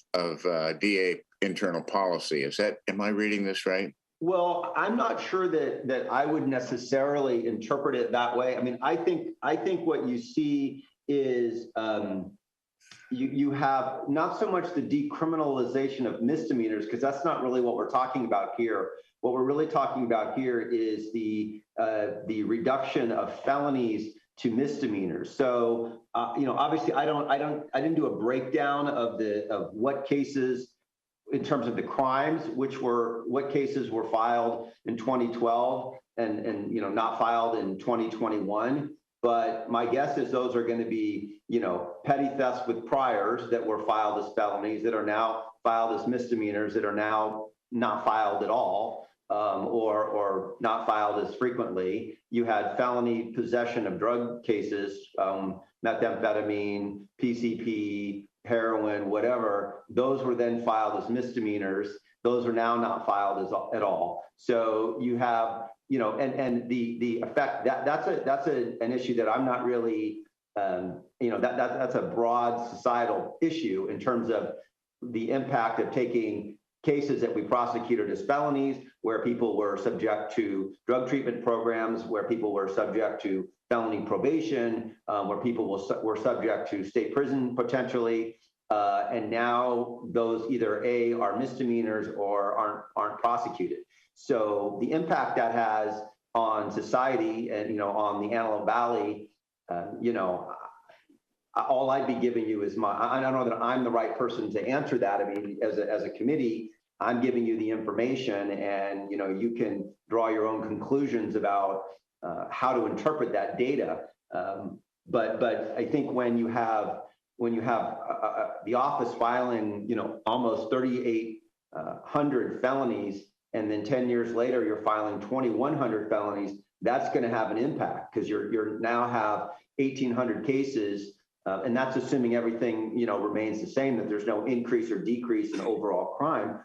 DA internal policy. Am I reading this right? Well, I'm not sure that I would necessarily interpret it that way. I mean, I think what you see is you have not so much the decriminalization of misdemeanors, because that's not really what we're talking about here. What we're really talking about here is the reduction of felonies to misdemeanors. So, obviously, I didn't do a breakdown of what cases, in terms of the crimes, what cases were filed in 2012 and not filed in 2021. But my guess is those are going to be, petty thefts with priors that were filed as felonies that are now filed as misdemeanors that are now not filed at all, or not filed as frequently. You had felony possession of drug cases, methamphetamine, PCP, heroin, whatever. Those were then filed as misdemeanors. Those are now not filed at all. So you have, and the effect that's an issue that I'm not really, that's a broad societal issue in terms of the impact of taking cases that we prosecuted as felonies, where people were subject to drug treatment programs, where people were subject to felony probation, where people were subject to state prison potentially, and now those either A, are misdemeanors or aren't prosecuted. So the impact that has on society and on the Antelope Valley, all I'd be giving you is I don't know that I'm the right person to answer that. I mean, as a committee, I'm giving you the information, and you can draw your own conclusions about how to interpret that data. But I think when you have the office filing, almost 3,800 felonies, and then 10 years later you're filing 2,100 felonies, that's going to have an impact, because you're now have 1,800 cases, and that's assuming everything remains the same, that there's no increase or decrease in overall crime.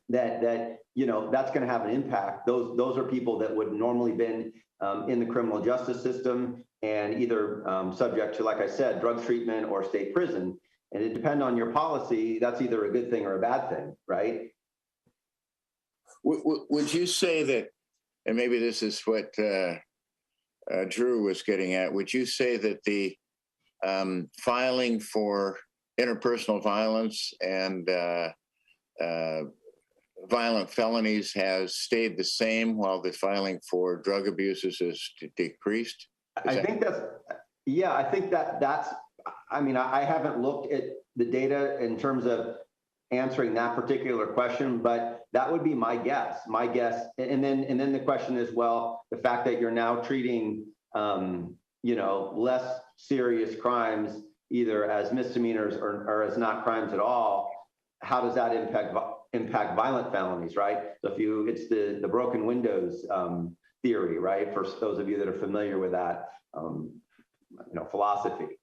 That's going to have an impact. Those are people that would normally been in the criminal justice system and either subject to, like I said, drug treatment or state prison. And it depends on your policy. That's either a good thing or a bad thing, right? Would you say that, and maybe this is what Drew was getting at, would you say that the filing for interpersonal violence and violent felonies has stayed the same while the filing for drug abuses has decreased? I think that's, I mean, I haven't looked at the data in terms of answering that particular question, but that would be my guess. And then the question is, well, the fact that you're now treating, less serious crimes either as misdemeanors or as not crimes at all, how does that impact violent felonies, right? So it's the broken windows theory, right? For those of you that are familiar with that, philosophy.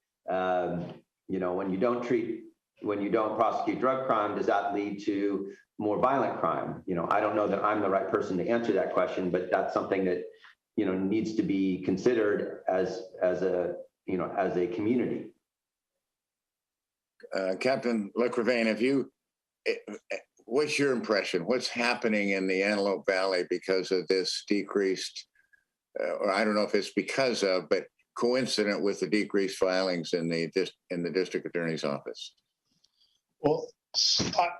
When you don't prosecute drug crime, does that lead to more violent crime? I don't know that I'm the right person to answer that question, but that's something that needs to be considered as a community. Captain LeCravain, what's your impression? What's happening in the Antelope Valley because of this decreased, or I don't know if it's because of, but coincident with the decreased filings in the district attorney's office? Well,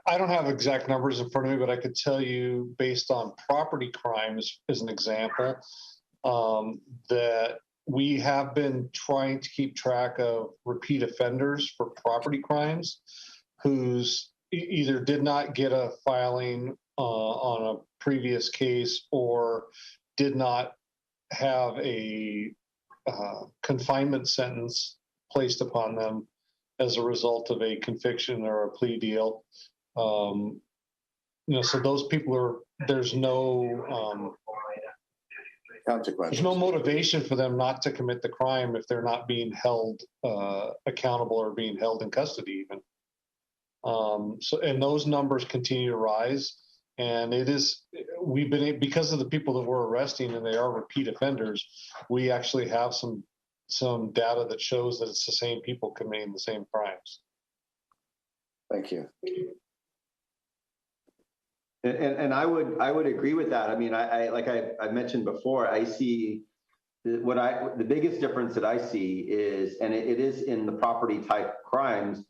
I don't have exact numbers in front of me, but I could tell you, based on property crimes as an example, that we have been trying to keep track of repeat offenders for property crimes who's either did not get a filing on a previous case or did not have a confinement sentence placed upon them as a result of a conviction or a plea deal. So those people there's no consequences. There's no motivation for them not to commit the crime if they're not being held accountable or being held in custody even. And those numbers continue to rise. And we've been, because of the people that we're arresting and they are repeat offenders, we actually have some data that shows that it's the same people committing the same crimes. Thank you. And I would agree with that. I mean, I mentioned before, I see the biggest difference that I see is, and it is in the property type crimes,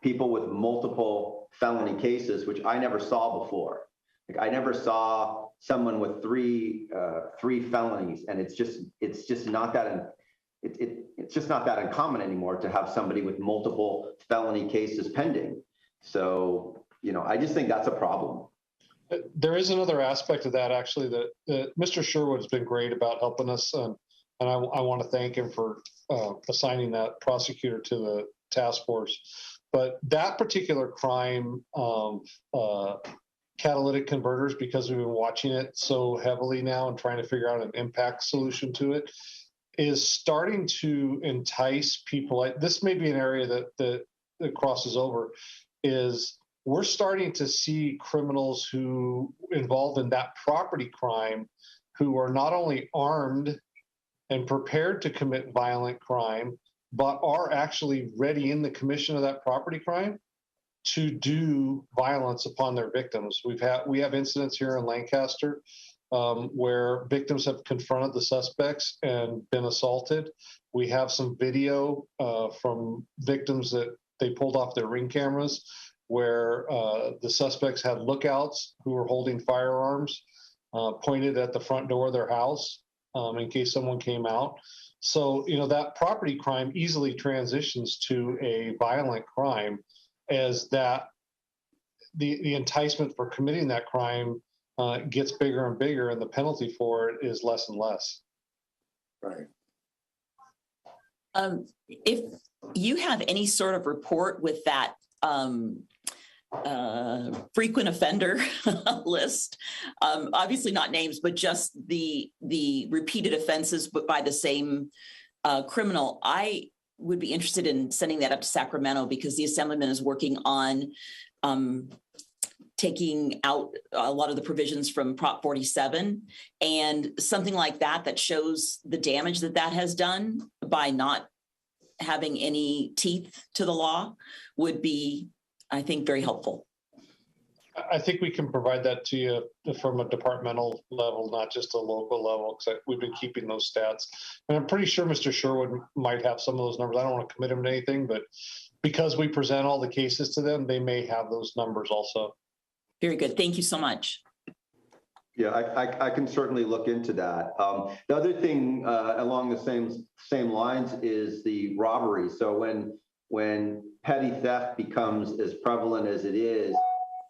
people with multiple felony cases, which I never saw before. Like, I never saw someone with three felonies, and it's just not that it's just not that uncommon anymore to have somebody with multiple felony cases pending. So, I just think that's a problem. There is another aspect of that, actually, that Mr. Sherwood's been great about helping us, and I want to thank him for assigning that prosecutor to the task force. But that particular crime, catalytic converters, because we've been watching it so heavily now and trying to figure out an impact solution to it, is starting to entice people. This may be an area that crosses over, is we're starting to see criminals who involved in that property crime who are not only armed and prepared to commit violent crime, but are actually ready in the commission of that property crime to do violence upon their victims. We have incidents here in Lancaster where victims have confronted the suspects and been assaulted. We have some video from victims that they pulled off their Ring cameras where the suspects had lookouts who were holding firearms pointed at the front door of their house in case someone came out. So, that property crime easily transitions to a violent crime as that the enticement for committing that crime gets bigger and bigger, and the penalty for it is less and less. Right. If you have any sort of report with that frequent offender list, obviously not names, but just the repeated offenses, but by the same criminal, I would be interested in sending that up to Sacramento, because the Assemblyman is working on taking out a lot of the provisions from Prop 47, and something like that shows the damage that has done by not having any teeth to the law would be, I think, very helpful. I think we can provide that to you from a departmental level, not just a local level, because we've been keeping those stats. And I'm pretty sure Mr. Sherwood might have some of those numbers. I don't want to commit him to anything, but because we present all the cases to them, they may have those numbers also. Very good. Thank you so much. Yeah, I can certainly look into that. The other thing along the same lines is the robbery. So when petty theft becomes as prevalent as it is,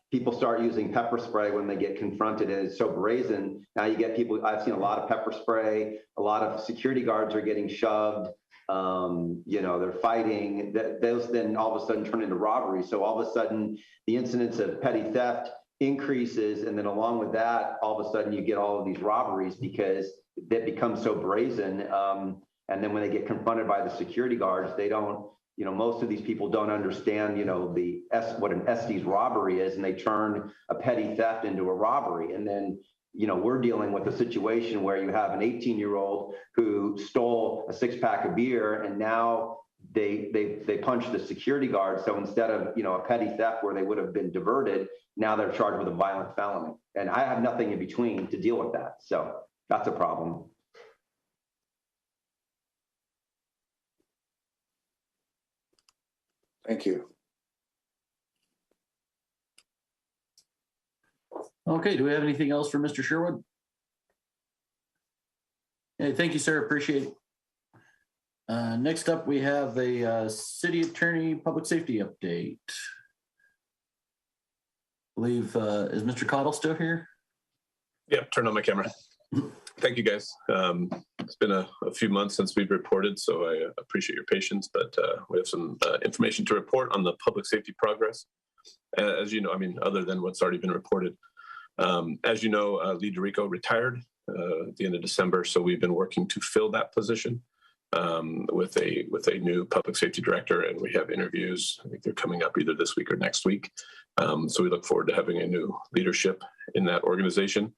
people start using pepper spray when they get confronted, and it's so brazen. Now you get people, I've seen a lot of pepper spray, a lot of security guards are getting shoved, they're fighting. Those then all of a sudden turn into robberies. So all of a sudden the incidence of petty theft increases, and then along with that, all of a sudden you get all of these robberies because that becomes so brazen. And then when they get confronted by the security guards, they don't, most of these people don't understand, what an Estes robbery is, and they turn a petty theft into a robbery. And then, we're dealing with a situation where you have an 18-year-old who stole a 6-pack of beer, and now they punch the security guard. So instead of, a petty theft where they would have been diverted, now they're charged with a violent felony. And I have nothing in between to deal with that. So that's a problem. Thank you. Okay, do we have anything else for Mr. Sherwood? Hey, thank you, sir. Appreciate it. Next up, we have a city attorney public safety update. I believe, is Mr. Cottle still here? Yeah, turn on my camera. Thank you, guys. It's been a few months since we've reported, so I appreciate your patience, but we have some information to report on the public safety progress. As you know, other than what's already been reported. As you know, Lee DeRico retired at the end of December, so we've been working to fill that position with a new public safety director, and we have interviews. I think they're coming up either this week or next week. So we look forward to having a new leadership in that organization.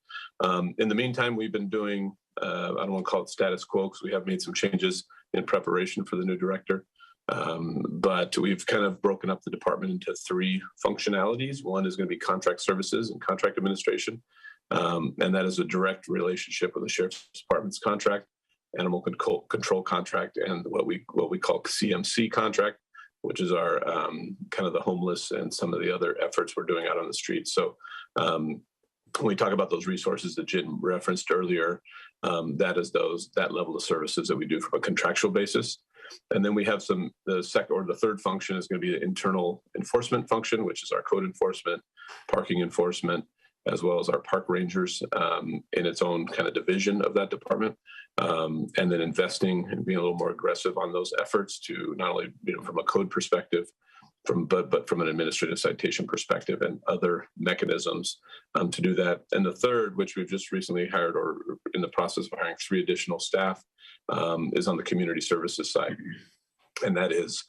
In the meantime, we've been doing, I don't want to call it status quo, because we have made some changes in preparation for the new director. But we've kind of broken up the department into 3 functionalities. One is going to be contract services and contract administration. And that is a direct relationship with the Sheriff's Department's contract, animal control contract, and what we call CMC contract, which is our kind of the homeless and some of the other efforts we're doing out on the street. So when we talk about those resources that Jim referenced earlier, that is that level of services that we do from a contractual basis. And then we have the third function is going to be the internal enforcement function, which is our code enforcement, parking enforcement, as well as our park rangers in its own kind of division of that department. And then investing and being a little more aggressive on those efforts to not only, from a code perspective, but from an administrative citation perspective and other mechanisms to do that. And the third, which we've just recently hired or in the process of hiring 3 additional staff, is on the community services side. And that is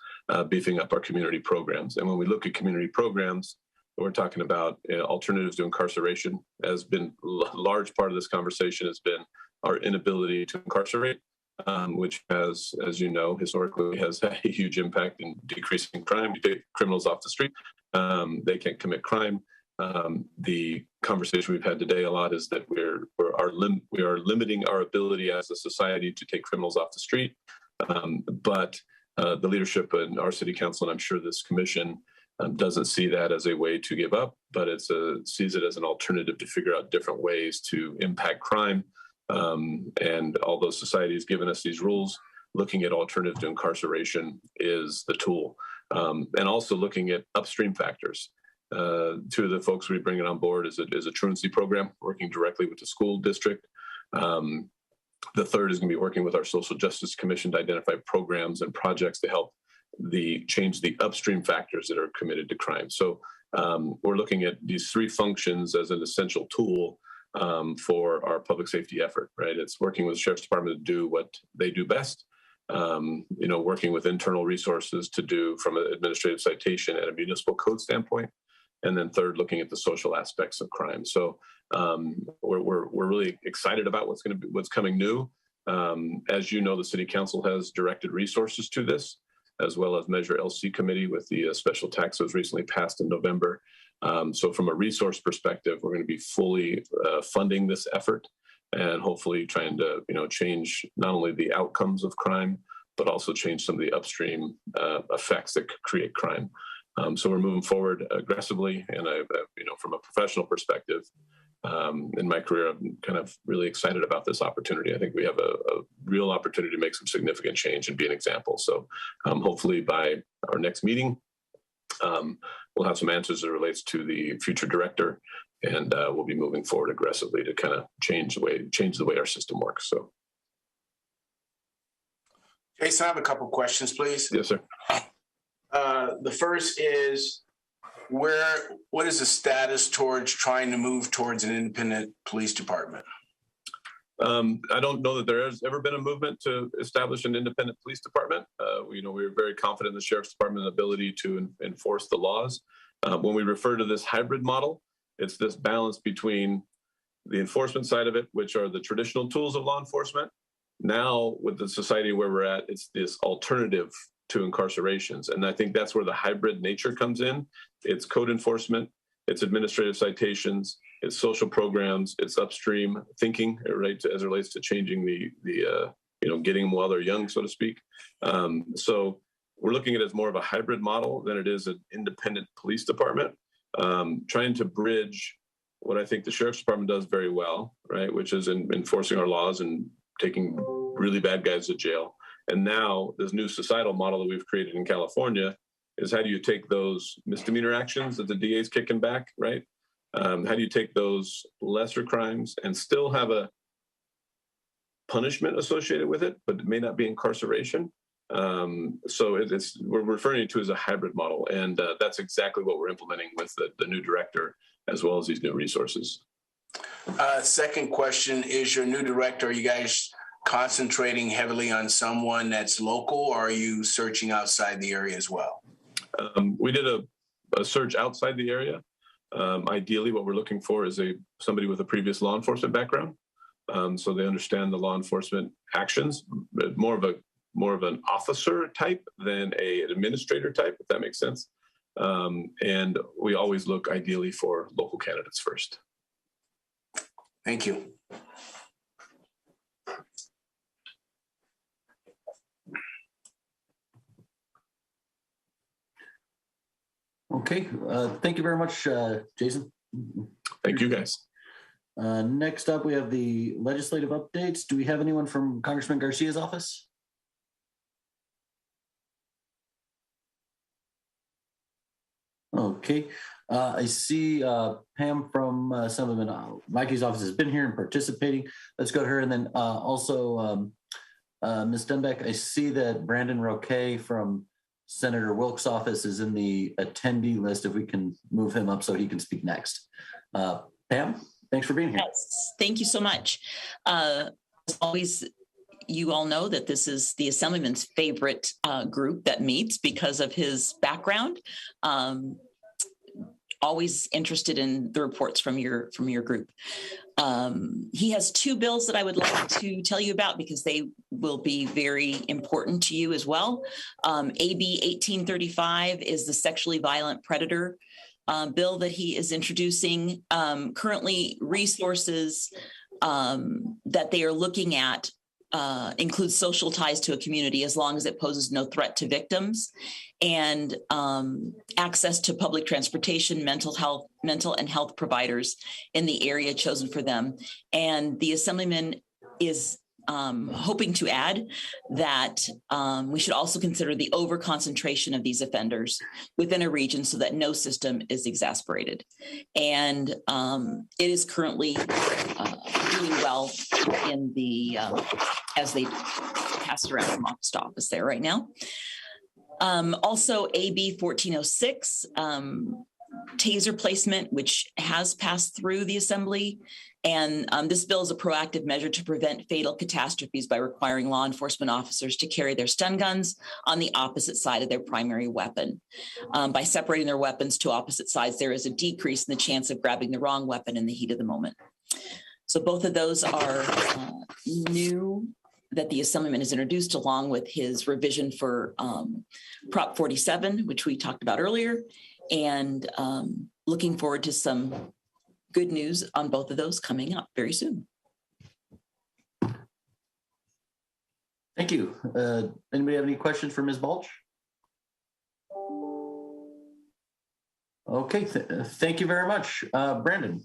beefing up our community programs. And when we look at community programs, we're talking about alternatives to incarceration. Has been a large part of this conversation has been our inability to incarcerate, which has, as you know, historically has a huge impact in decreasing crime. You take criminals off the street, they can't commit crime. The conversation we've had today a lot is that we are limiting our ability as a society to take criminals off the street. But the leadership in our city council, and I'm sure this commission, doesn't see that as a way to give up, but sees it as an alternative to figure out different ways to impact crime. And although society has given us these rules, looking at alternatives to incarceration is the tool. And also looking at upstream factors. Two of the folks we bring on board is a truancy program, working directly with the school district. The third is going to be working with our Social Justice Commission to identify programs and projects to help change the upstream factors that are committed to crime. So we're looking at these three functions as an essential tool for our public safety effort, right? It's working with the Sheriff's Department to do what they do best, working with internal resources to do from an administrative citation and a municipal code standpoint. And then third, looking at the social aspects of crime. So we're really excited about what's coming new. As you know, the City Council has directed resources to this, as well as Measure LC Committee with the special tax that was recently passed in November. So from a resource perspective, we're going to be fully funding this effort and hopefully trying to change not only the outcomes of crime, but also change some of the upstream effects that could create crime. So we're moving forward aggressively, and from a professional perspective, in my career, I'm kind of really excited about this opportunity. I think we have a real opportunity to make some significant change and be an example. So hopefully by our next meeting, we'll have some answers as it relates to the future director, and we'll be moving forward aggressively to kind of change the way our system works. So, Jason, I have a couple questions, please. Yes, sir. The first is, what is the status towards trying to move towards an independent police department? I don't know that there has ever been a movement to establish an independent police department. We're very confident in the Sheriff's Department's ability to enforce the laws. When we refer to this hybrid model, it's this balance between the enforcement side of it, which are the traditional tools of law enforcement. Now, with the society where we're at, it's this alternative to incarcerations. And I think that's where the hybrid nature comes in. It's code enforcement, it's administrative citations, it's social programs, it's upstream thinking, right, as it relates to changing the getting them while they're young, so to speak. So we're looking at it as more of a hybrid model than it is an independent police department, trying to bridge what I think the Sheriff's Department does very well, right, which is enforcing our laws and taking really bad guys to jail. And now this new societal model that we've created in California is, how do you take those misdemeanor actions that the DA is kicking back, right? How do you take those lesser crimes and still have a punishment associated with it, but it may not be incarceration? So we're referring to it as a hybrid model. And that's exactly what we're implementing with the new director, as well as these new resources. Second question is, your new director, are you guys concentrating heavily on someone that's local, or are you searching outside the area as well? We did a search outside the area. Ideally, what we're looking for is somebody with a previous law enforcement background, so they understand the law enforcement actions, more of an officer type than an administrator type, if that makes sense. And we always look ideally for local candidates first. Thank you. Okay, thank you very much, Jason. Thank you, guys. Next up, we have the legislative updates. Do we have anyone from Congressman Garcia's office? Okay, I see Pam from Assemblyman Mikey's office has been here and participating. Let's go to her. And then also Ms. Dunbeck, I see that Brandon Roque from Senator Wilk's office is in the attendee list. If we can move him up so he can speak next. Pam, thanks for being here. Yes, thank you so much. As always, you all know that this is the Assemblyman's favorite group that meets because of his background. Always interested in the reports from your group. He has two bills that I would like to tell you about because they will be very important to you as well. AB 1835 is the sexually violent predator bill that he is introducing. Currently, resources that they are looking at includes social ties to a community as long as it poses no threat to victims, and access to public transportation, mental and health providers in the area chosen for them. And the Assemblyman is hoping to add that we should also consider the overconcentration of these offenders within a region so that no system is exasperated. And it is currently doing well in the as they pass it around from office to office there right now. Also, AB 1406, Taser Placement, which has passed through the Assembly. And this bill is a proactive measure to prevent fatal catastrophes by requiring law enforcement officers to carry their stun guns on the opposite side of their primary weapon. By separating their weapons to opposite sides, there is a decrease in the chance of grabbing the wrong weapon in the heat of the moment. So both of those are new that the Assemblyman has introduced, along with his revision for Prop 47, which we talked about earlier, and looking forward to some good news on both of those coming up very soon. Thank you. Anybody have any questions for Ms. Balch? Okay, thank you very much. Brandon.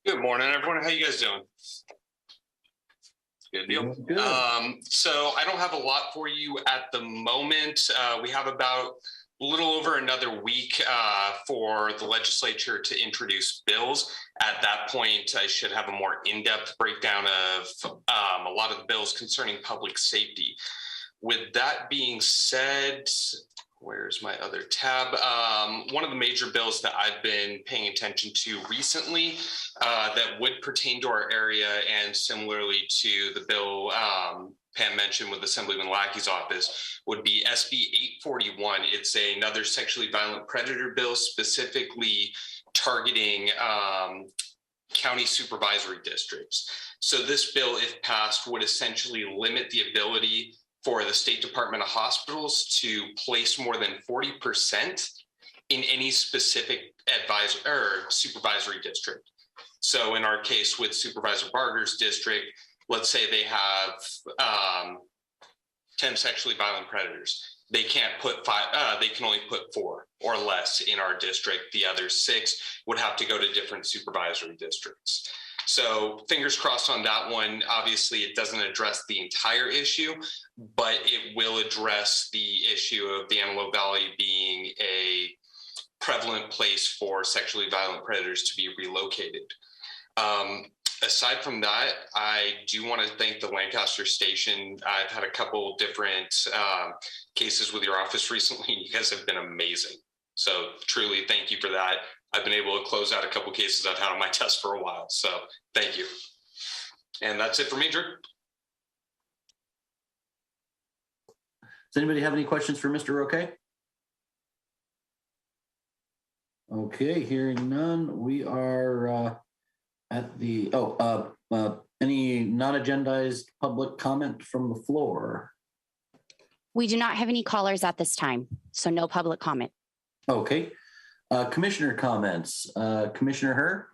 Good morning, everyone. How you guys doing? Good deal. Good. So I don't have a lot for you at the moment. We have about a little over another week for the legislature to introduce bills. At that point, I should have a more in-depth breakdown of a lot of the bills concerning public safety. With that being said, where's my other tab? One of the major bills that I've been paying attention to recently that would pertain to our area, and similarly to the bill Pam mentioned with Assemblyman Lackey's office, would be SB 841. It's another sexually violent predator bill, specifically targeting county supervisory districts. So this bill, if passed, would essentially limit the ability for the State Department of Hospitals to place more than 40% in any specific advisor or supervisory district. So in our case with Supervisor Barger's district, let's say they have 10 sexually violent predators. They can't put 5, they can only put 4 or less in our district. The other 6 would have to go to different supervisory districts. So fingers crossed on that one. Obviously, it doesn't address the entire issue, but it will address the issue of the Antelope Valley being a prevalent place for sexually violent predators to be relocated. Aside from that, I do want to thank the Lancaster station. I've had a couple different cases with your office recently. You guys have been amazing. So truly, thank you for that. I've been able to close out a couple cases I've had on my desk for a while. So thank you. And that's it for me, Drew. Does anybody have any questions for Mr. Roque? Okay, hearing none, we are at the, any non-agendized public comment from the floor? We do not have any callers at this time, so no public comment. Okay. Commissioner comments. Commissioner Herr?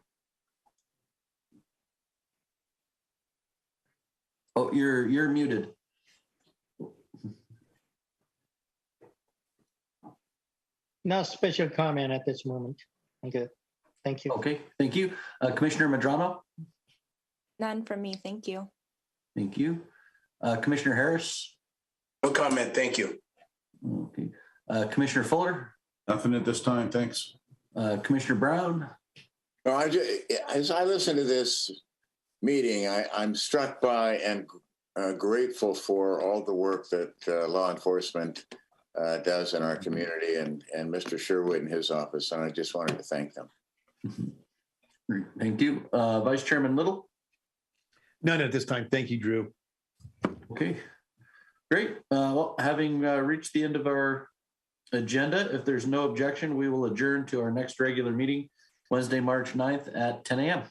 Oh, you're muted. No special comment at this moment. I'm good. Thank you. Okay, thank you. Commissioner Madrano? None from me. Thank you. Thank you. Commissioner Harris? No comment. Thank you. Okay. Commissioner Fuller? Nothing at this time, thanks. Commissioner Brown? No, as I listen to this meeting, I'm struck by and grateful for all the work that law enforcement does in our community, and Mr. Sherwood and his office, and I just wanted to thank them. Thank you. Vice Chairman Little? None at this time. Thank you, Drew. Okay, great. Well, having reached the end of our agenda, if there's no objection, we will adjourn to our next regular meeting, Wednesday, March 9th at 10 a.m.